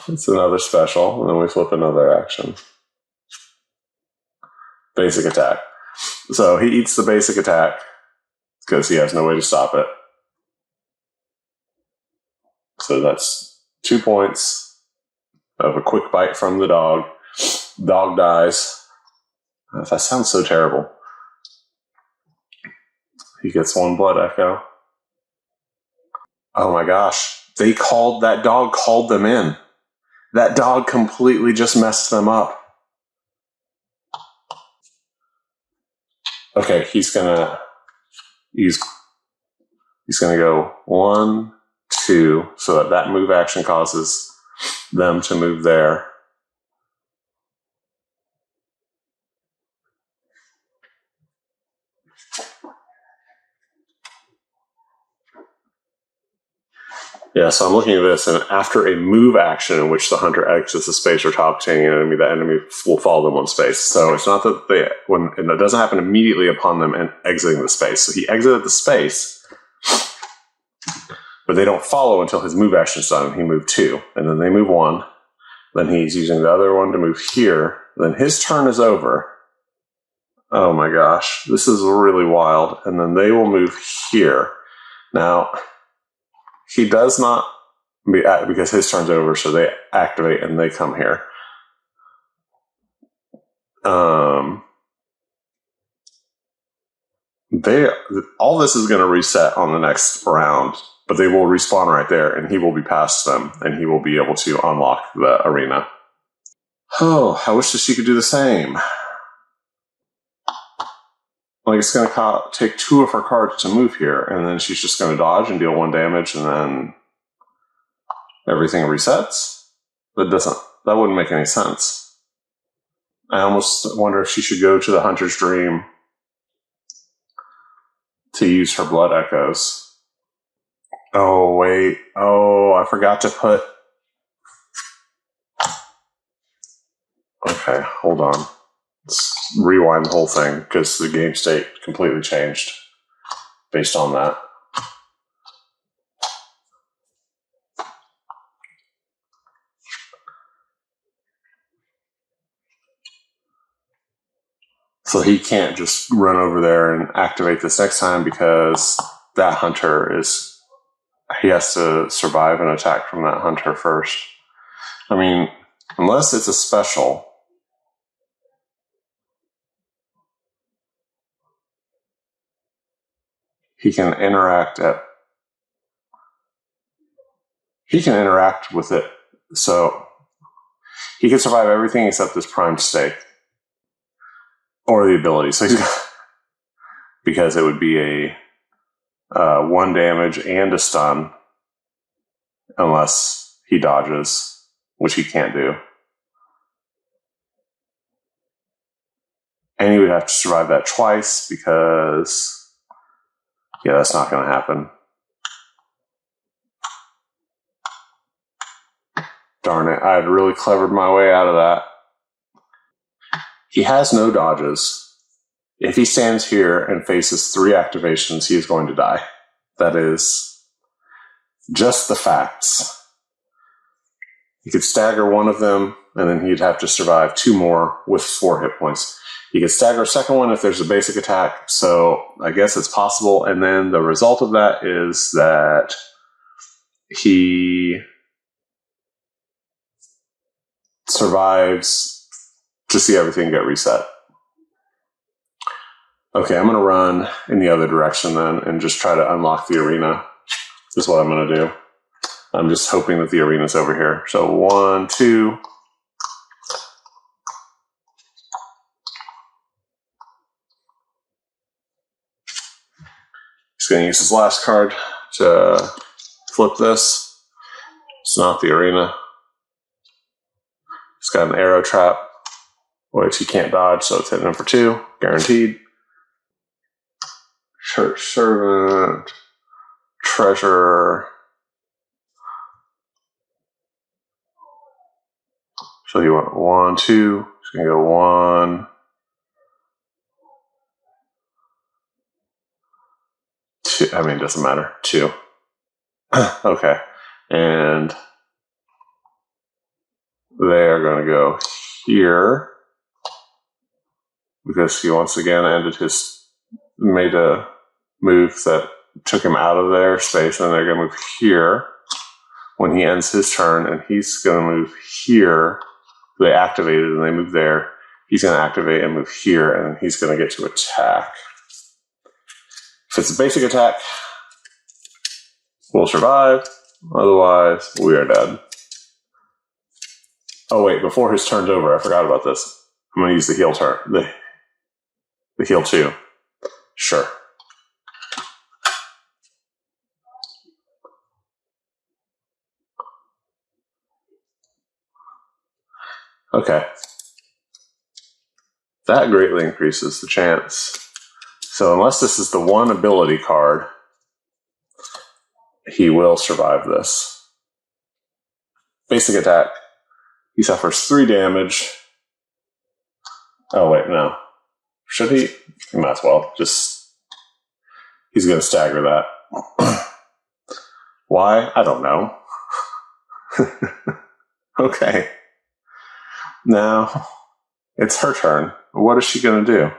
It's another special, and then we flip another action. Basic attack. So he eats the basic attack because he has no way to stop it. So that's 2 points of a quick bite from the dog. Dog dies. That sounds so terrible. He gets 1 blood echo. Oh my gosh. That dog called them in. That dog completely just messed them up. Okay, he's gonna go 1, 2, so that move action causes them to move there. Yeah, so I'm looking at this, and after a move action in which the hunter exits the space or talks to an enemy, the enemy will follow them 1 space. So it's not that it doesn't happen immediately upon them exiting the space. So he exited the space, but they don't follow until his move action's done. He moved 2, and then they move 1. Then he's using the other one to move here. Then his turn is over. Oh my gosh, this is really wild. And then they will move here. Now, he does not, because his turn's over, so they activate and they come here. All this is going to reset on the next round, but they will respawn right there, and he will be past them, and he will be able to unlock the arena. Oh, I wish that she could do the same. Like, it's going to take 2 of her cards to move here, and then she's just going to dodge and deal 1 damage, and then everything resets? That wouldn't make any sense. I almost wonder if she should go to the Hunter's Dream to use her Blood Echoes. Oh, wait. Oh, I forgot to put... Okay, hold on. Let's rewind the whole thing, because the game state completely changed based on that. So he can't just run over there and activate this next time because that hunter is... He has to survive an attack from that hunter first. I mean, unless it's a special... He can interact with it. So he can survive everything except this primed stake. Or the ability. So because it would be a 1 damage and a stun unless he dodges, which he can't do. And he would have to survive that twice because... Yeah, that's not going to happen. Darn it, I had really clevered my way out of that. He has no dodges. If he stands here and faces 3 activations, he is going to die. That is just the facts. He could stagger 1 of them, and then he'd have to survive 2 more with 4 hit points. He could stagger a second one if there's a basic attack, so I guess it's possible. And then the result of that is that he survives to see everything get reset. Okay, I'm going to run in the other direction then and just try to unlock the arena. Is what I'm going to do. I'm just hoping that the arena's over here. So 1, 2... He's going to use his last card to flip this. It's not the arena. It's got an arrow trap, which he can't dodge, so it's hit number 2, guaranteed. Church servant, treasurer. So you want 1, 2. He's going to go 1, 2. I mean, it doesn't matter. 2. Okay. And they are going to go here because he once again made a move that took him out of their space, and they're going to move here when he ends his turn, and he's going to move here. They activated and they move there. He's going to activate and move here, and he's going to get to attack. If it's a basic attack, we'll survive. Otherwise, we are dead. Oh wait, before his turn's over, I forgot about this. I'm going to use the heal turn. The heal 2. Sure. Okay. That greatly increases the chance. So unless this is the 1 ability card, he will survive this. Basic attack. He suffers 3 damage. Oh wait, no. Should he? He might as well. He's going to stagger that. Why? I don't know. Okay. Now, it's her turn. What is she going to do?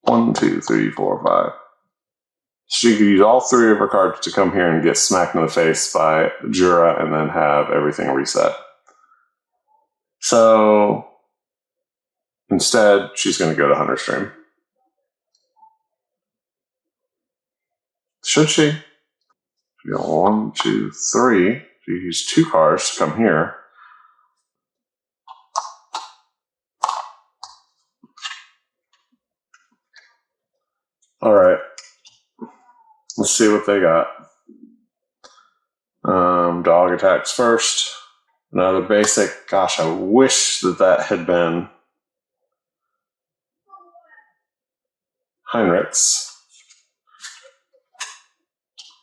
One, 2, 3, 4, 5. She could use all 3 of her cards to come here and get smacked in the face by Jura and then have everything reset. So, instead, she's going to go to Hunter's Stream. Should she? 1, 2, 3. You use 2 cards to come here. All right. Let's see what they got. Dog attacks first. Another basic. Gosh, I wish that had been Heinrich's.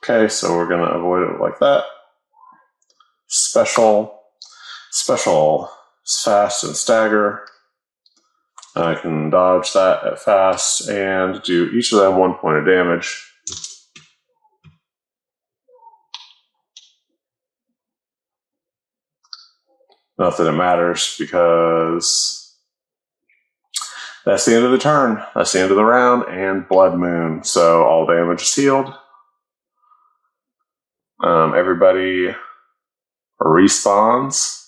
Okay, so we're going to avoid it like that. Special. Is fast and stagger. I can dodge that at fast and do each of them 1 point of damage. Not that it matters, because that's the end of the turn. That's the end of the round, and Blood Moon. So all damage is healed. Everybody respawns.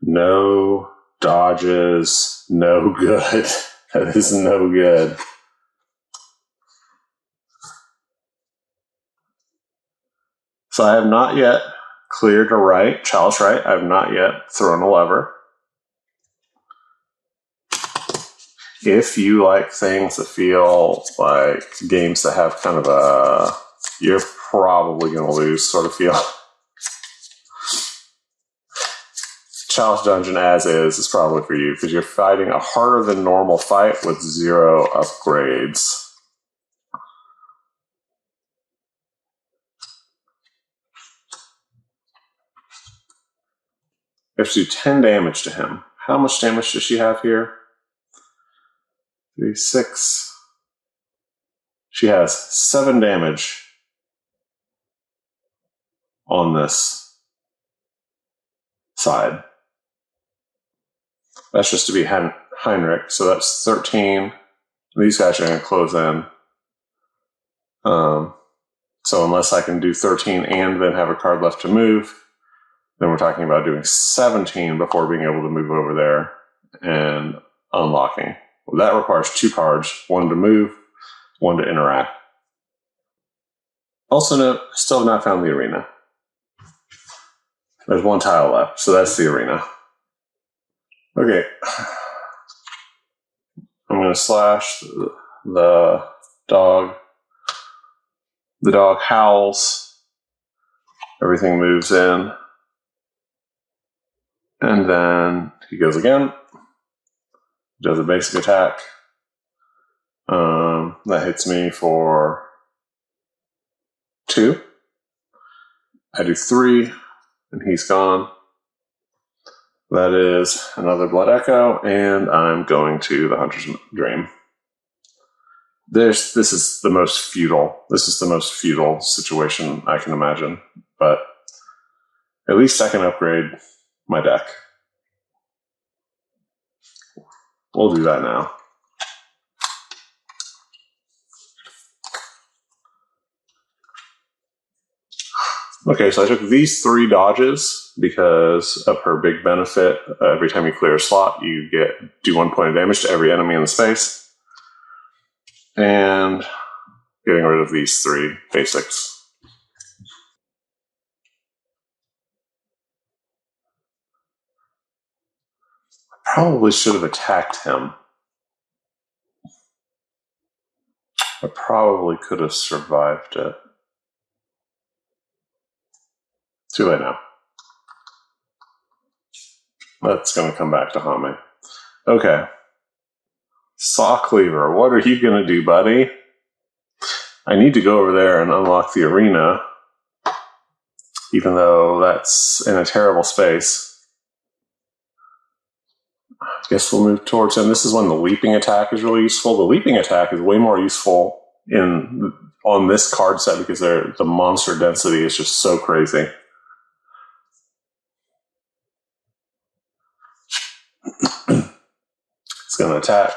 No dodges, no good. That is no good. So I have not yet cleared a right, Chalice right. I have not yet thrown a lever. If you like things that feel like games that have kind of a you're probably going to lose sort of feel, Chalice Dungeon as is probably for you, because you're fighting a harder than normal fight with 0 upgrades. You have to do 10 damage to him. How much damage does she have here? 3, 6. She has 7 damage on this side. That's just to be Heinrich, so that's 13. These guys are going to close in. So unless I can do 13 and then have a card left to move, then we're talking about doing 17 before being able to move over there and unlocking. Well, that requires 2 cards, 1 to move, 1 to interact. Also note, still have not found the arena. There's 1 tile left, so that's the arena. Okay. I'm going to slash the dog. The dog howls. Everything moves in. And then he goes again. Does a basic attack. That hits me for 2. I do 3, and he's gone. That is another Blood Echo, and I'm going to the Hunter's Dream. This is the most futile. This is the most futile situation I can imagine, but at least I can upgrade my deck. We'll do that now. Okay, so I took these 3 dodges because of her big benefit. Every time you clear a slot, you do 1 point of damage to every enemy in the space. And getting rid of these 3 basics. I probably should have attacked him. I probably could have survived it. Too late now. That's going to come back to haunt me. Okay. Saw Cleaver, what are you going to do, buddy? I need to go over there and unlock the arena even though that's in a terrible space. I guess we'll move towards him. This is when the leaping attack is really useful. The leaping attack is way more useful on this card set because the monster density is just so crazy. It's going to attack.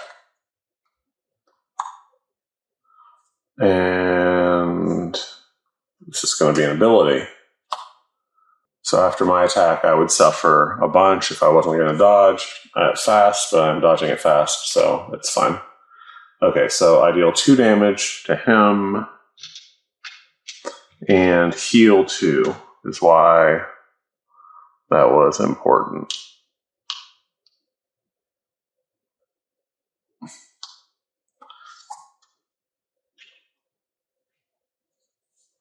And it's just going to be an ability. So after my attack, I would suffer a bunch if I wasn't going to dodge fast, but I'm dodging it fast, so it's fine. Okay, so I deal 2 damage to him, and heal 2 is why that was important.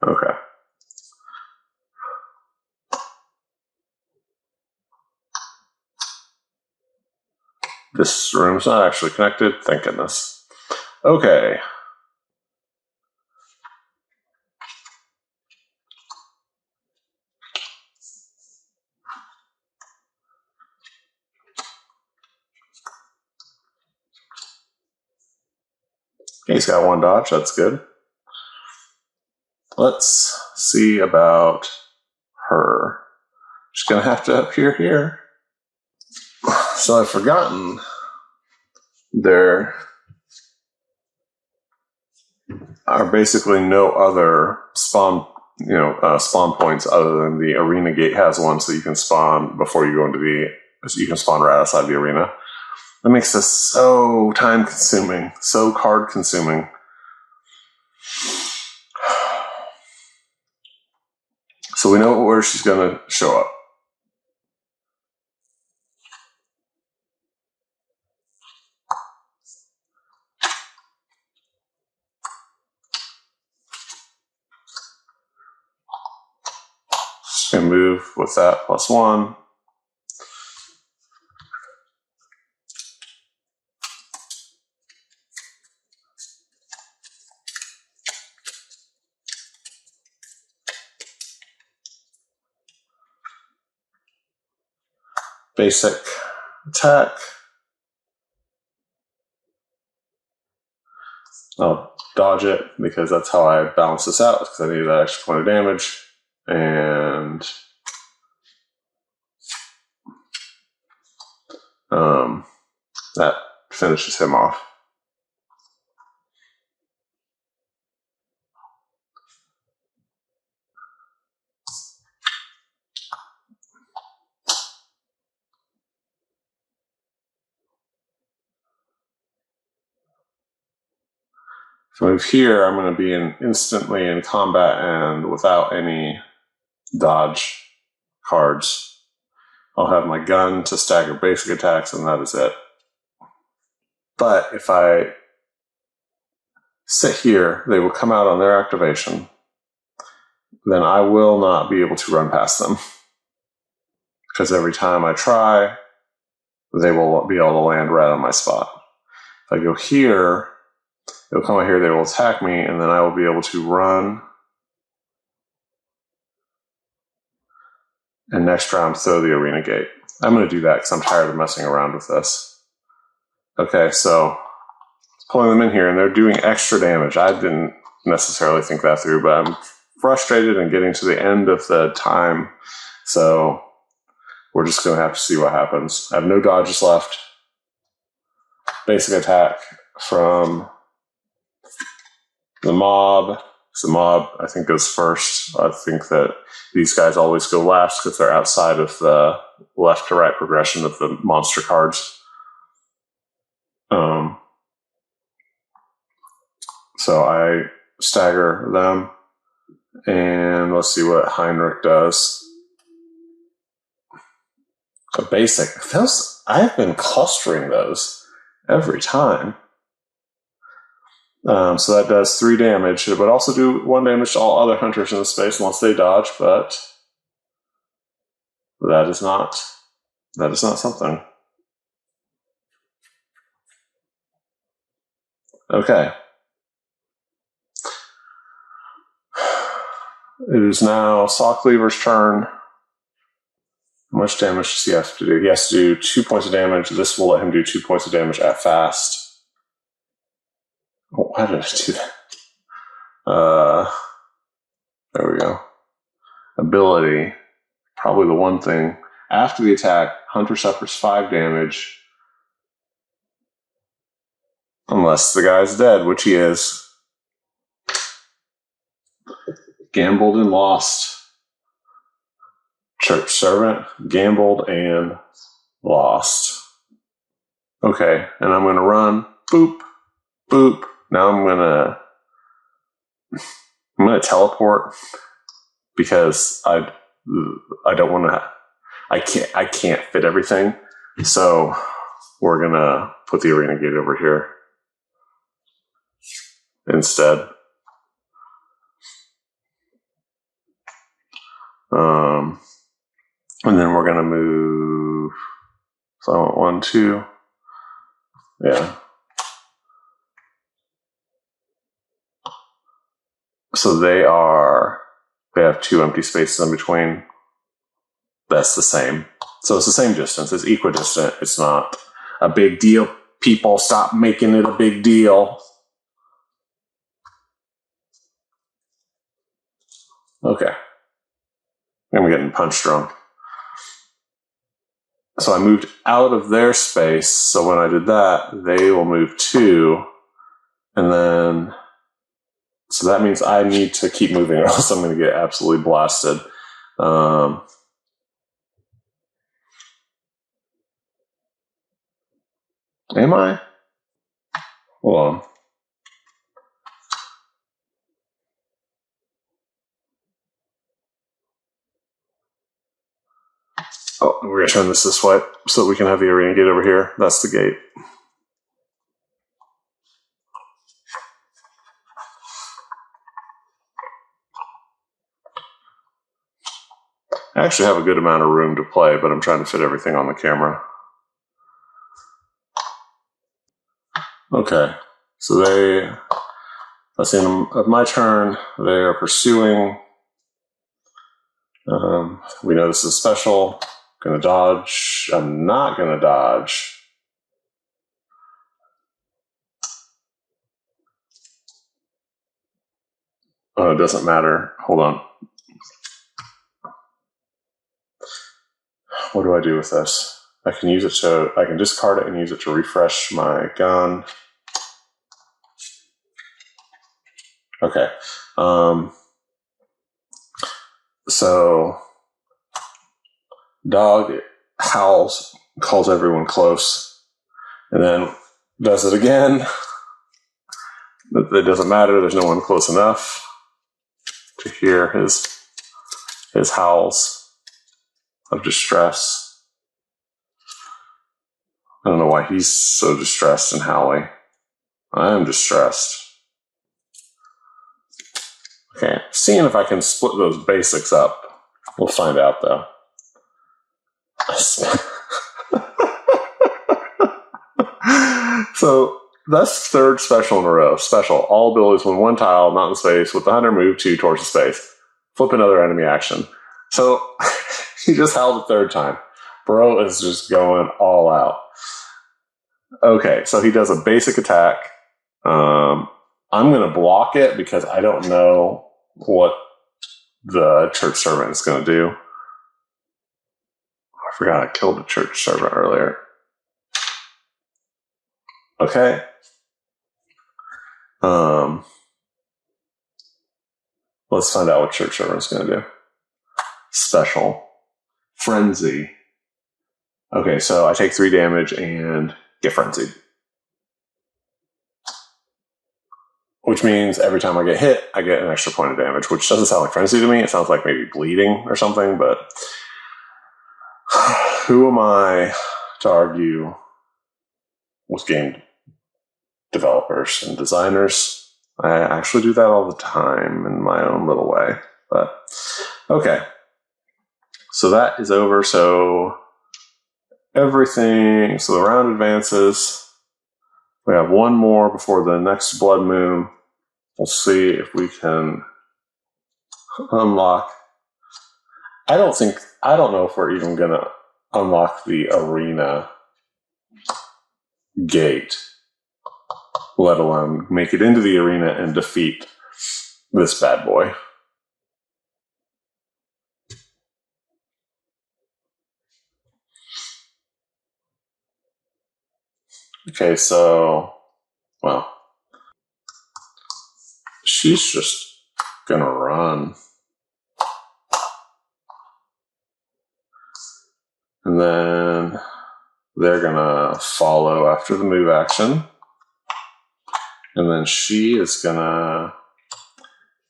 Okay. This room's not actually connected, thank goodness. Okay. He's got 1 dodge, that's good. Let's see about her. She's going to have to appear here. So I've forgotten there are basically no other spawn points other than the arena gate has one, so you can spawn before you go into you can spawn right outside the arena. That makes this so time consuming, so card consuming. So we know where she's going to show up. She's going to move with that +1. Basic attack. I'll dodge it because that's how I balance this out, because I need that extra point of damage. And that finishes him off. If I move here, I'm going to be instantly in combat and without any dodge cards. I'll have my gun to stagger basic attacks, and that is it. But if I sit here, they will come out on their activation. Then I will not be able to run past them. Because every time I try, they will be able to land right on my spot. If I go here, they'll come out here, they will attack me, and then I will be able to run. And next round, throw the arena gate. I'm going to do that because I'm tired of messing around with this. Okay, so pulling them in here, and they're doing extra damage. I didn't necessarily think that through, but I'm frustrated and getting to the end of the time. So we're just going to have to see what happens. I have no dodges left. Basic attack from the mob. So the mob, I think, goes first. I think that these guys always go last because they're outside of the left to right progression of the monster cards. So I stagger them, and let's see what Heinrich does. A basic. Those, I've been clustering those every time. So that does 3 damage. It would also do 1 damage to all other hunters in the space once they dodge, but that is not something. Okay. It is now Saw Cleaver's turn. How much damage does he have to do? He has to do 2 points of damage. This will let him do 2 points of damage at fast. Oh, why did I do that? There we go. Ability. Probably the one thing. After the attack, Hunter suffers 5 damage. Unless the guy's dead, which he is. Gambled and lost. Church servant, gambled and lost. Okay, and I'm going to run. Boop, boop. Now I'm going to teleport because I don't want to. I can't fit everything. So we're going to put the arena gate over here instead. And then we're going to move. So I want 1, 2. Yeah. So they have 2 empty spaces in between. That's the same. So it's the same distance. It's equidistant. It's not a big deal. People, stop making it a big deal. Okay. I'm getting punch drunk. So I moved out of their space. So when I did that, they will move 2. And then, so that means I need to keep moving or else I'm going to get absolutely blasted. Am I? Hold on. Oh, we're going to turn this way so that we can have the arena gate over here. That's the gate. I actually have a good amount of room to play, but I'm trying to fit everything on the camera. Okay, so that's the end of my turn. They are pursuing. We know this is special. Gonna dodge. I'm not gonna dodge. Oh, it doesn't matter. Hold on. What do I do with this? I can discard it and use it to refresh my gun. Okay. So dog howls, calls everyone close, and then does it again. It doesn't matter. There's no one close enough to hear his howls of distress. I don't know why he's so distressed and howling. I am distressed. Okay, seeing if I can split those basics up. We'll find out, though. So that's third special in a row. Special. All abilities when 1 tile, not in space, with the hunter move 2 towards the space. Flip another enemy action. So he just howled a 3rd time. Bro is just going all out. Okay, so he does a basic attack. I'm going to block it because I don't know what the church servant is going to do. I forgot I killed the church servant earlier. Okay. Let's find out what church servant's going to do. Special. Frenzy. Okay, so I take 3 damage and get frenzied. Which means every time I get hit, I get an extra point of damage, which doesn't sound like frenzy to me. It sounds like maybe bleeding or something, but who am I to argue with game developers and designers? I actually do that all the time in my own little way. But okay. So that is over. So everything. So the round advances. We have 1 more before the next blood moon. We'll see if we can unlock. I don't know if we're even going to unlock the arena gate, let alone make it into the arena and defeat this bad boy. Okay, so, well, she's just gonna run. And then they're gonna follow after the move action. And then she is gonna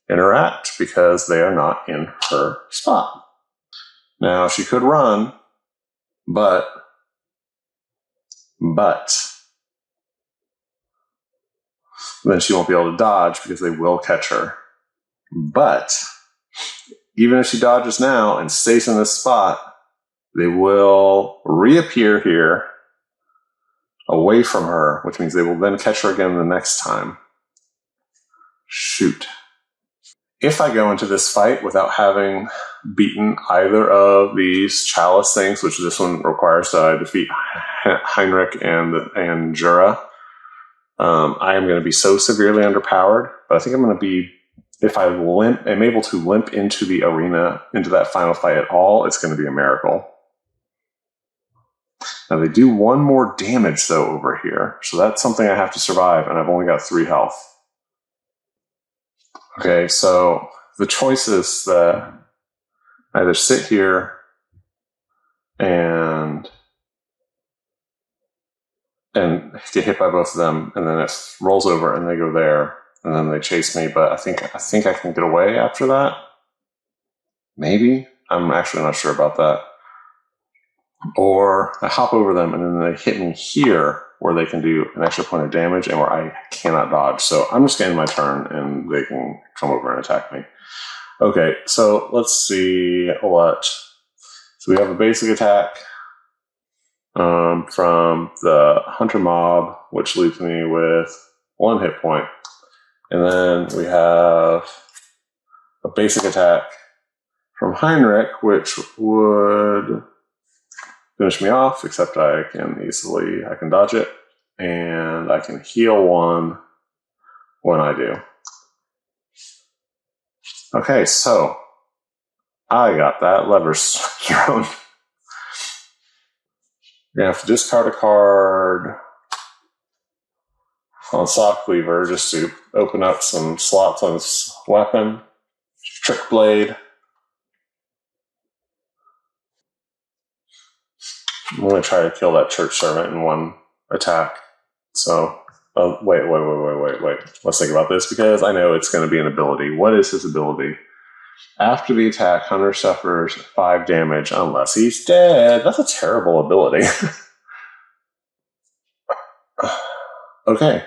interact because they are not in her spot. Now, she could run, but then she won't be able to dodge because they will catch her. But even if she dodges now and stays in this spot, they will reappear here away from her, which means they will then catch her again the next time. Shoot. If I go into this fight without having beaten either of these chalice things, which this one requires to defeat Heinrich and Jura, I am going to be so severely underpowered, but I think I'm going to be, if I am able to limp into the arena, into that final fight at all, it's going to be a miracle. Now they do one more damage though over here, so that's something I have to survive, and I've only got 3 health. Okay, so the choice is that I either sit here and get hit by both of them, and then it rolls over and they go there, and then they chase me, but I think I can get away after that. Maybe? I'm actually not sure about that. Or I hop over them and then they hit me here where they can do an extra point of damage and where I cannot dodge. So I'm just getting my turn and they can come over and attack me. Okay, so let's see what. So we have a basic attack from the Hunter Mob, which leaves me with 1 hit point. And then we have a basic attack from Heinrich, which would finish me off, except I can dodge it, and I can heal 1 when I do. Okay, so I got that lever's thrown. You're going to have to discard a card on Sock Cleaver just to open up some slots on this weapon. Trick Blade. I'm going to try to kill that church servant in 1 attack. So, wait. Let's think about this because I know it's going to be an ability. What is his ability? After the attack, Hunter suffers 5 damage unless he's dead. That's a terrible ability. Okay.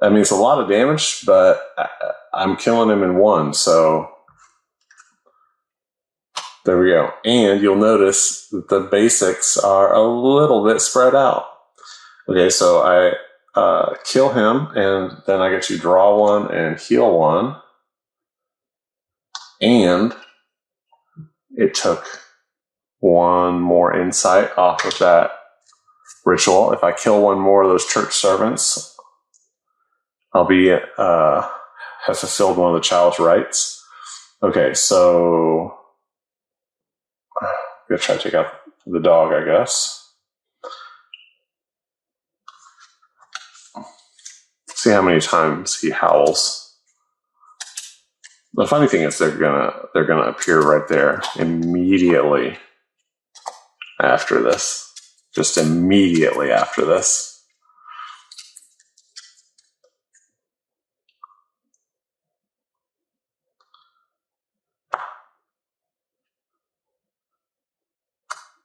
I mean, it's a lot of damage, but I'm killing him in 1, so there we go. And you'll notice that the basics are a little bit spread out. Okay, so I kill him, and then I get to draw 1 and heal 1. And it took 1 more insight off of that ritual. If I kill 1 more of those church servants, I'll be have fulfilled 1 of the chalice rites. Okay, so I'm gonna try to take out the dog, I guess. See how many times he howls. The funny thing is they're gonna appear right there immediately after this. Just immediately after this.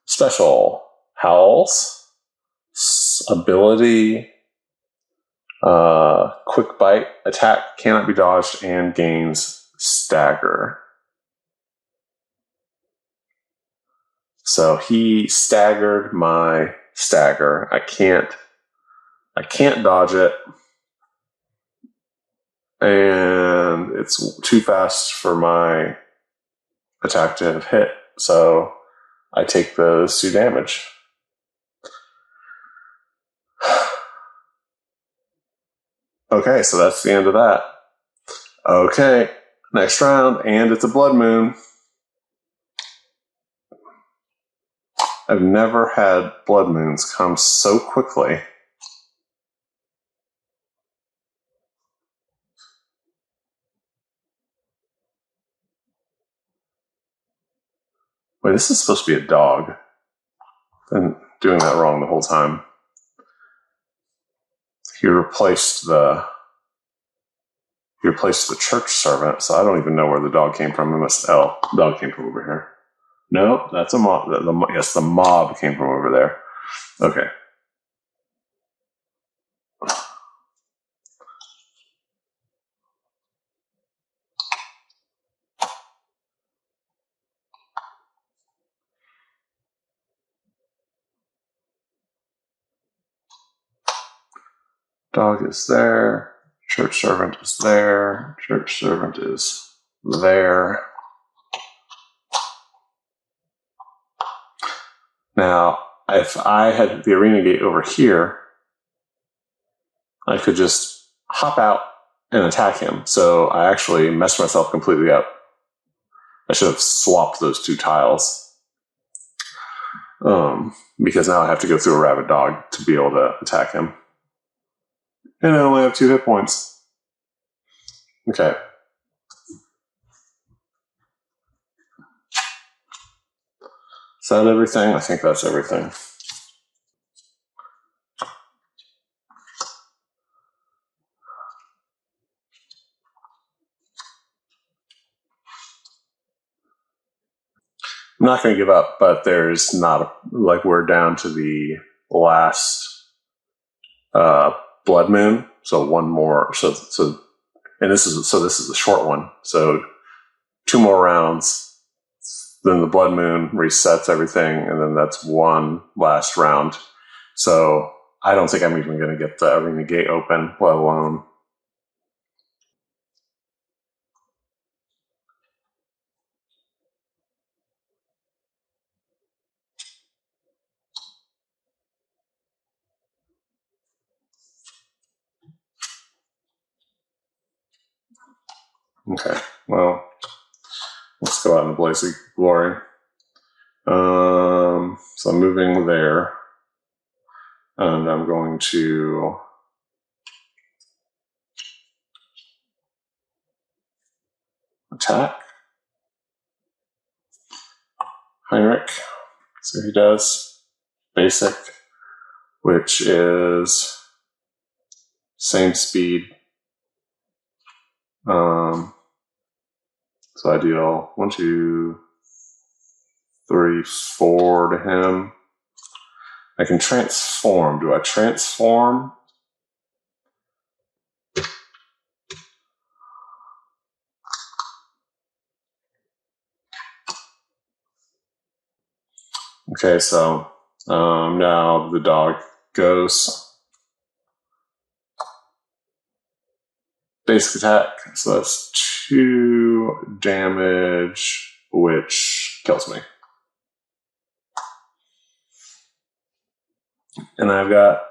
Special howls, ability, quick bite, attack cannot be dodged, and gains stagger. So he staggered my stagger. I can't dodge it. And it's too fast for my attack to have hit, so I take the Soooo damage. Okay, so that's the end of that. Okay, next round, and it's a blood moon. I've never had blood moons come so quickly. Wait, this is supposed to be a dog. I've been doing that wrong the whole time. He replaced the church servant, so I don't even know where the dog came from. The dog came from over here. No, that's a mob. Yes, the mob came from over there. Okay. Dog is there. Church servant is there. Church servant is there. Now, if I had the arena gate over here, I could just hop out and attack him. So I actually messed myself completely up. I should have swapped those two tiles. Because now I have to go through a rabid dog to be able to attack him. And I only have 2 hit points. Okay. Is that everything? I think that's everything. I'm not going to give up, but there's not we're down to the last blood moon, so one more. So this is a short one. So 2 more rounds. Then the blood moon resets everything, and then that's one last round. So I don't think I'm even going to get the arena gate open, let alone. Okay, well, let's go out in the blaze of glory. So I'm moving there, and I'm going to attack Heinrich. So he does basic, which is same speed. So I deal 1, 2, 3, 4 to him. I can transform. Do I transform? Okay, so now the dog goes. Basic attack. So that's 2 damage, which kills me. And I've got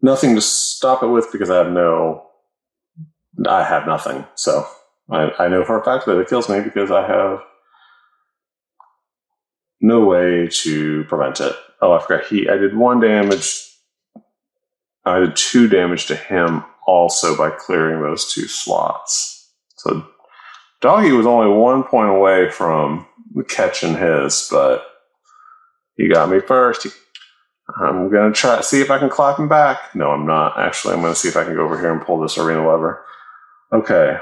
nothing to stop it with because I have nothing. So I know for a fact that it kills me because I have no way to prevent it. Oh, I forgot. I did 1 damage. I did 2 damage to him also by clearing those 2 slots. So Doggy was only 1 point away from catching his, but he got me first. I'm going to try see if I can clap him back. No, I'm not. Actually, I'm going to see if I can go over here and pull this arena lever. Okay.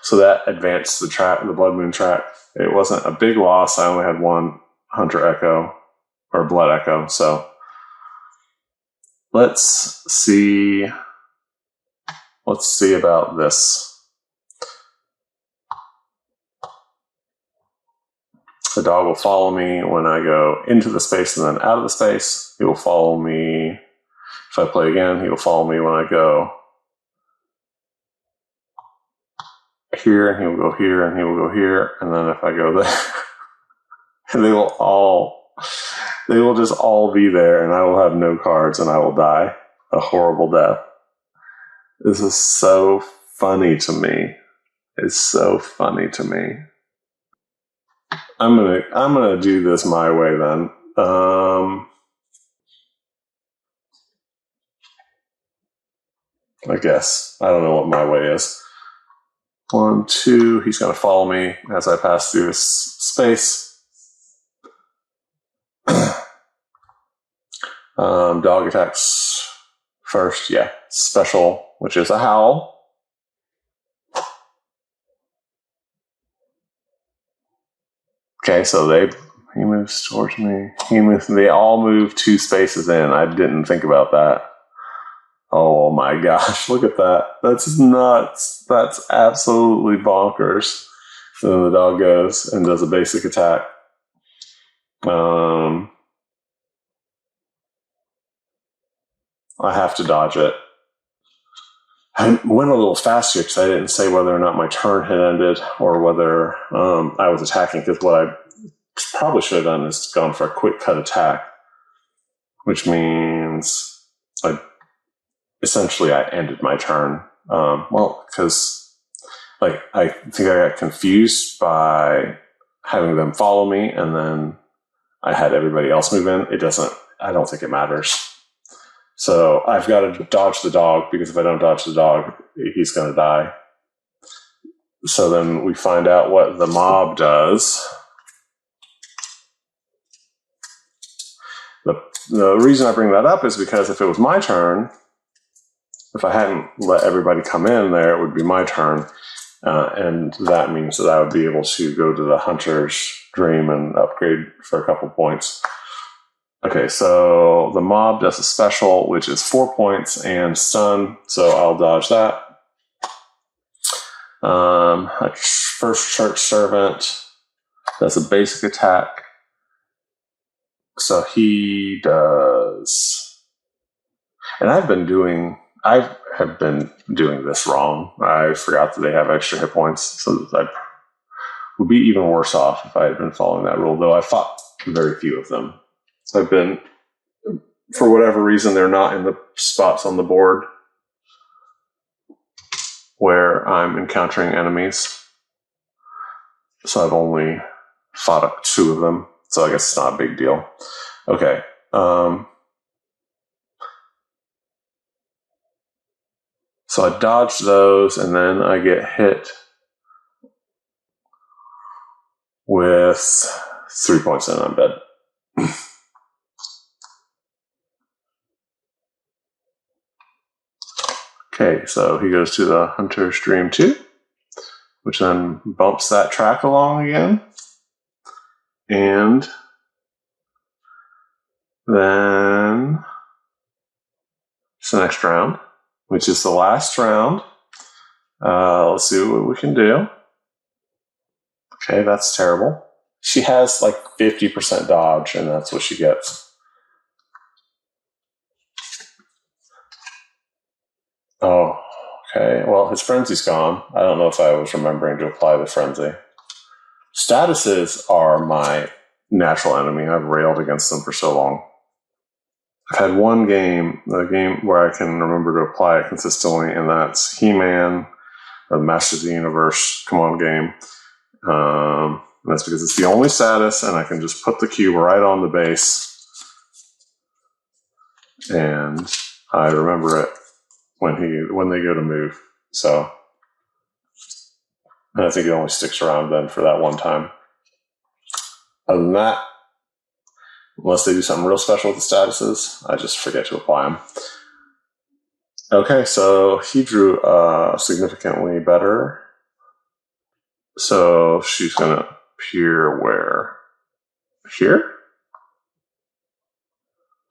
So that advanced the Blood Moon track. It wasn't a big loss. I only had 1 Hunter Echo, or Blood Echo. So let's see about this. The dog will follow me when I go into the space and then out of the space. He will follow me. If If I play again, he'll follow me when I go here, and he will go here, and he will go here, and then if I go there, they will just all be there, and I will have no cards, and I will die a horrible death. This is so funny to me. It's so funny to me. I'm gonna do this my way then. I guess. I don't know what my way is. 1, 2, he's going to follow me as I pass through this space. Dog attacks first, yeah. Special, which is a howl. Okay, so he moves towards me. They all move 2 spaces in. I didn't think about that. Oh my gosh, look at that. That's nuts. That's absolutely bonkers. So then the dog goes and does a basic attack. I have to dodge it. I went a little faster because I didn't say whether or not my turn had ended or whether I was attacking, because what I probably should have done is gone for a quick cut attack, which means essentially I ended my turn. Because I think I got confused by having them follow me, and then I had everybody else move in. I don't think it matters. So I've got to dodge the dog, because if I don't dodge the dog, he's going to die. So then we find out what the mob does. The reason I bring that up is because if it was my turn, if I hadn't let everybody come in there, it would be my turn. And that means that I would be able to go to the Hunter's Dream and upgrade for a couple points. Okay, so the mob does a special, which is 4 points and stun, so I'll dodge that. A first church servant does a basic attack. So he does... And I have been doing this wrong. I forgot that they have extra hit points, so I would be even worse off if I had been following that rule, though I fought very few of them. I've been, for whatever reason, they're not in the spots on the board where I'm encountering enemies. So I've only fought up 2 of them, so I guess it's not a big deal. Okay. So I dodge those, and then I get hit with 3 points, and I'm dead. Okay, so he goes to the Hunter's Dream 2, which then bumps that track along again. And then it's the next round, which is the last round. Let's see what we can do. Okay, that's terrible. She has 50% dodge, and that's what she gets. Oh, okay. Well, his frenzy's gone. I don't know if I was remembering to apply the frenzy. Statuses are my natural enemy. I've railed against them for so long. I've had one game, the game where I can remember to apply it consistently, and that's He-Man, or the Masters of the Universe Come On game. And that's because it's the only status, and I can just put the cube right on the base, and I remember it when they go to move. So, and I think it only sticks around then for that one time. Other than that, unless they do something real special with the statuses, I just forget to apply them. Okay, so he drew significantly better. So she's going to appear where? Here?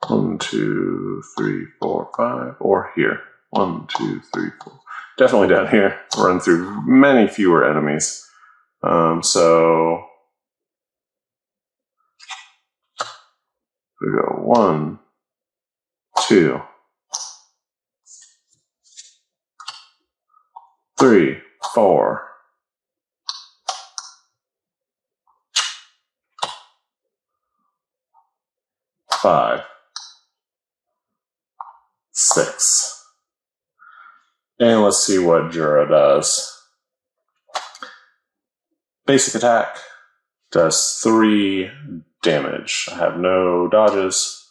1, 2, 3, 4, 5, or here. 1, 2, 3, 4. Definitely down here. Run through many fewer enemies. So we go 1, 2, 3, 4, 5, 6. And let's see what Jura does. Basic attack does 3 damage. I have no dodges.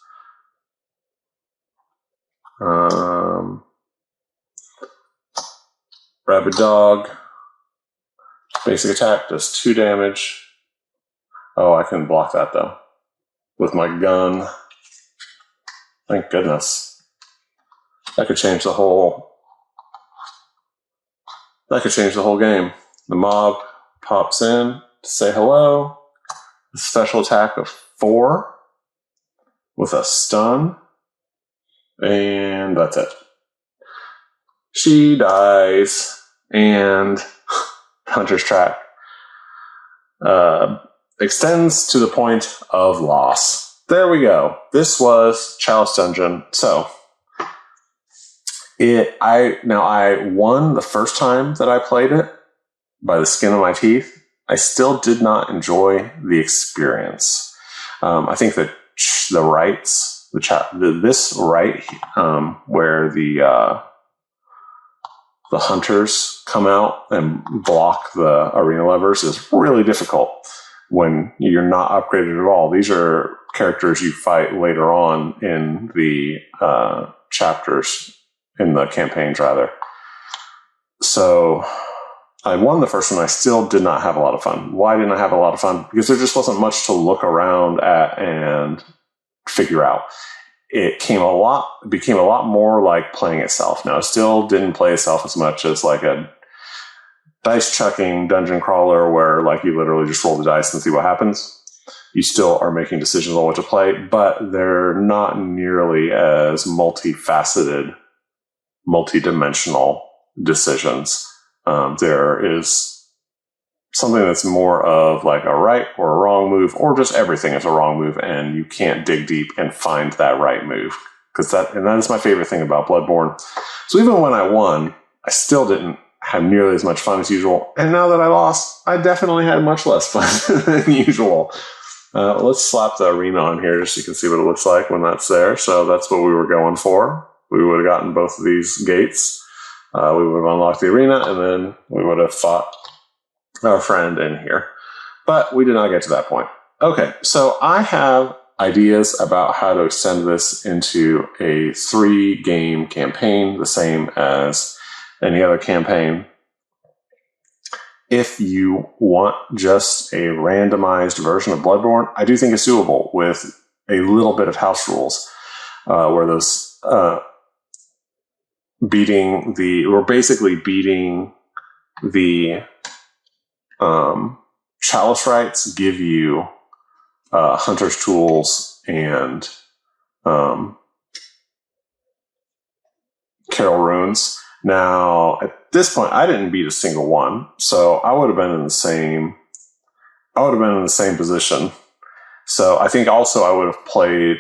Rabid Dog. Basic attack does 2 damage. Oh, I can block that though. With my gun. Thank goodness. That could change the whole game. The mob pops in to say hello. A special attack of 4 with a stun. And that's it. She dies, and Hunter's Track extends to the point of loss. There we go. This was Chalice Dungeon. So I won the first time that I played it by the skin of my teeth. I still did not enjoy the experience. I think that the rights, this right where the hunters come out and block the arena levers is really difficult when you're not upgraded at all. These are characters you fight later on in the chapters, in the campaigns rather. So I won the first one. I still did not have a lot of fun. Why didn't I have a lot of fun? Because there just wasn't much to look around at and figure out. It became a lot more like playing itself. Now, it still didn't play itself as much as like a dice chucking dungeon crawler where like you literally just roll the dice and see what happens. You still are making decisions on what to play, but they're not nearly as multifaceted, multidimensional decisions. There is something that's more of like a right or a wrong move, or just everything is a wrong move, and you can't dig deep and find that right move. That is my favorite thing about Bloodborne. So even when I won, I still didn't have nearly as much fun as usual. And now that I lost, I definitely had much less fun than usual. Let's slap the arena on here just so you can see what it looks like when that's there. So that's what we were going for. We would have gotten both of these gates. We would have unlocked the arena, and then we would have fought our friend in here. But we did not get to that point. Okay, so I have ideas about how to extend this into a 3-game campaign, the same as any other campaign. If you want just a randomized version of Bloodborne, I do think it's doable with a little bit of house rules, where those we're basically beating the Chalice rights give you hunter's tools and Carol runes. Now, at this point, I didn't beat a single one, so I would have been in the same position. So I think also I would play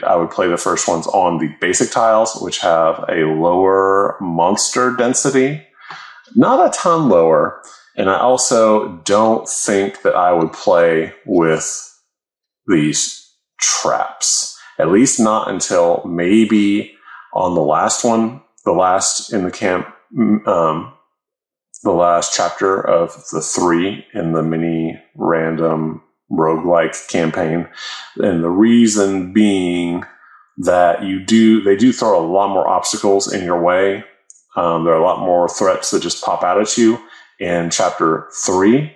the first ones on the basic tiles, which have a lower monster density, not a ton lower. And I also don't think that I would play with these traps, at least not until maybe on the last one, the last in the camp, the last chapter of the 3 in the mini random roguelike campaign. And the reason being that they do throw a lot more obstacles in your way. There are a lot more threats that just pop out at you in chapter 3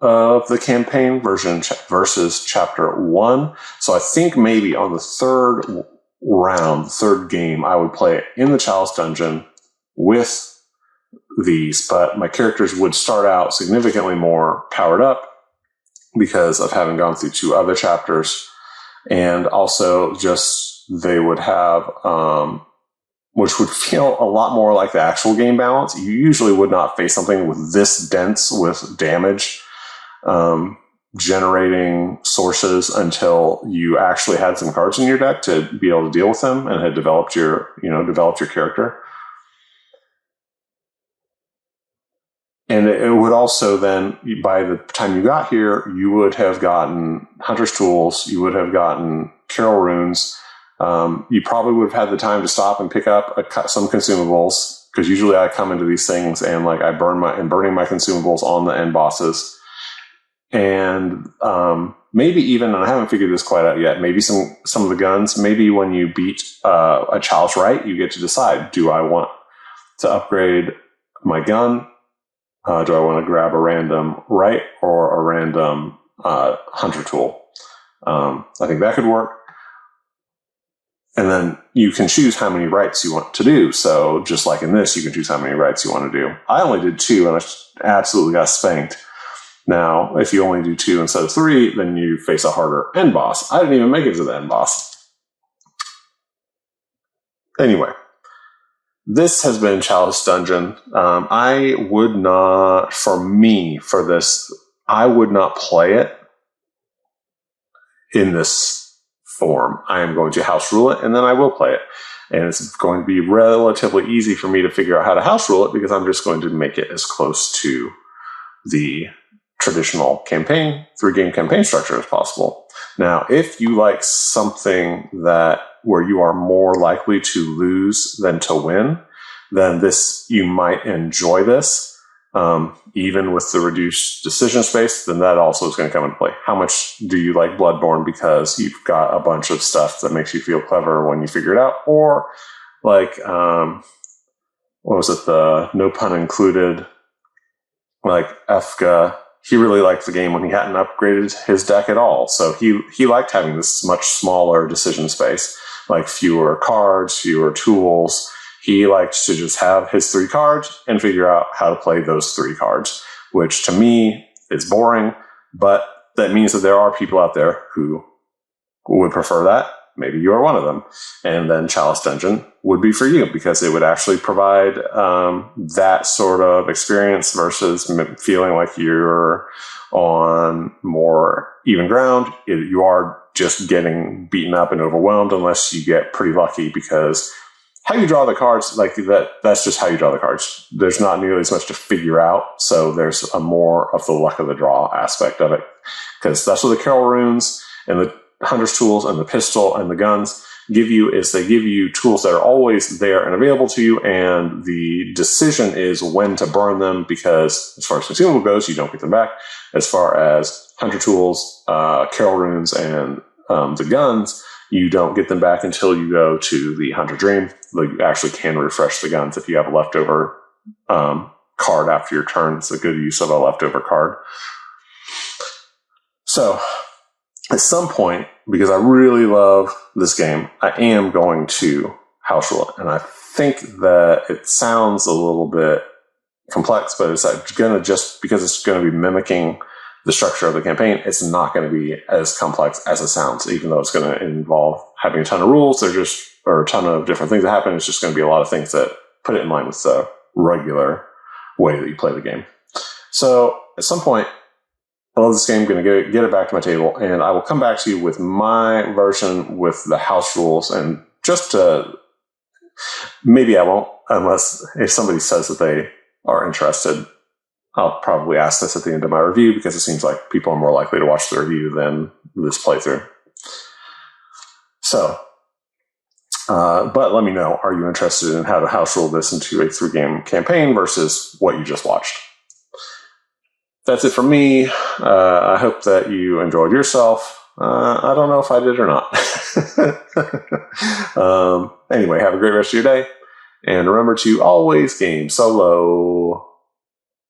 of the campaign versus chapter 1. So I think maybe on the third game, I would play it in the Chalice Dungeon with these, but my characters would start out significantly more powered up because of having gone through 2 other chapters. And also just they would have, which would feel a lot more like the actual game balance. You usually would not face something with this dense with damage generating sources until you actually had some cards in your deck to be able to deal with them and had developed your character. And it would also then, by the time you got here, you would have gotten Hunter's Tools, you would have gotten Carol Runes. You probably would have had the time to stop and pick up some consumables, because usually I come into these things and like I burning my consumables on the end bosses. And maybe even, and I haven't figured this quite out yet, maybe some of the guns, maybe when you beat a Chalice Right, you get to decide, do I want to upgrade my gun? Do I want to grab a random right or a random hunter tool? I think that could work. And then you can choose how many rights you want to do. So just like in this, you can choose how many rights you want to do. I only did 2 and I absolutely got spanked. Now, if you only do 2 instead of 3, then you face a harder end boss. I didn't even make it to the end boss. Anyway, this has been Chalice Dungeon. I would not, for this, I would not play it in this form. I am going to house rule it, and then I will play it. And it's going to be relatively easy for me to figure out how to house rule it, because I'm just going to make it as close to the traditional campaign, 3-game campaign structure as possible. Now, if you like something where you are more likely to lose than to win, then you might enjoy this. Even with the reduced decision space, then that also is going to come into play. How much do you like Bloodborne because you've got a bunch of stuff that makes you feel clever when you figure it out? Or like, what was it? The no pun included, like Efka, he really liked the game when he hadn't upgraded his deck at all. So he liked having this much smaller decision space, like fewer cards, fewer tools. He liked to just have his 3 cards and figure out how to play those 3 cards, which to me is boring, but that means that there are people out there who would prefer that. Maybe you are one of them. And then Chalice Dungeon would be for you, because it would actually provide that sort of experience versus feeling like you're on more even ground. You are just getting beaten up and overwhelmed unless you get pretty lucky, because how you draw the cards, like that's just how you draw the cards. There's not nearly as much to figure out, so there's a more of the luck of the draw aspect of it. Because that's what the Carol Runes and the Hunter's Tools and the pistol and the guns give you, is they give you tools that are always there and available to you, and the decision is when to burn them, because as far as consumable goes, you don't get them back. As far as Hunter Tools, Carol Runes, and the guns, you don't get them back until you go to the Hunter Dream. You actually can refresh the guns if you have a leftover card after your turn. It's a good use of a leftover card. So at some point, because I really love this game, I am going to house rule it. And I think that it sounds a little bit complex, but it's going to, just because it's going to be mimicking the structure of the campaign, it's not going to be as complex as it sounds, even though it's going to involve having a ton of rules. Or a ton of different things that happen. It's just going to be a lot of things that put it in line with the regular way that you play the game. So at some point, I love this game. I'm going to get it back to my table, and I will come back to you with my version with the house rules. And just to, maybe I won't, unless if somebody says that they are interested. I'll probably ask this at the end of my review, because it seems like people are more likely to watch the review than this playthrough. So, but let me know, are you interested in how to house rule this into a 3-game campaign versus what you just watched? That's it from me. I hope that you enjoyed yourself. I don't know if I did or not. Anyway, have a great rest of your day. And remember to always game solo.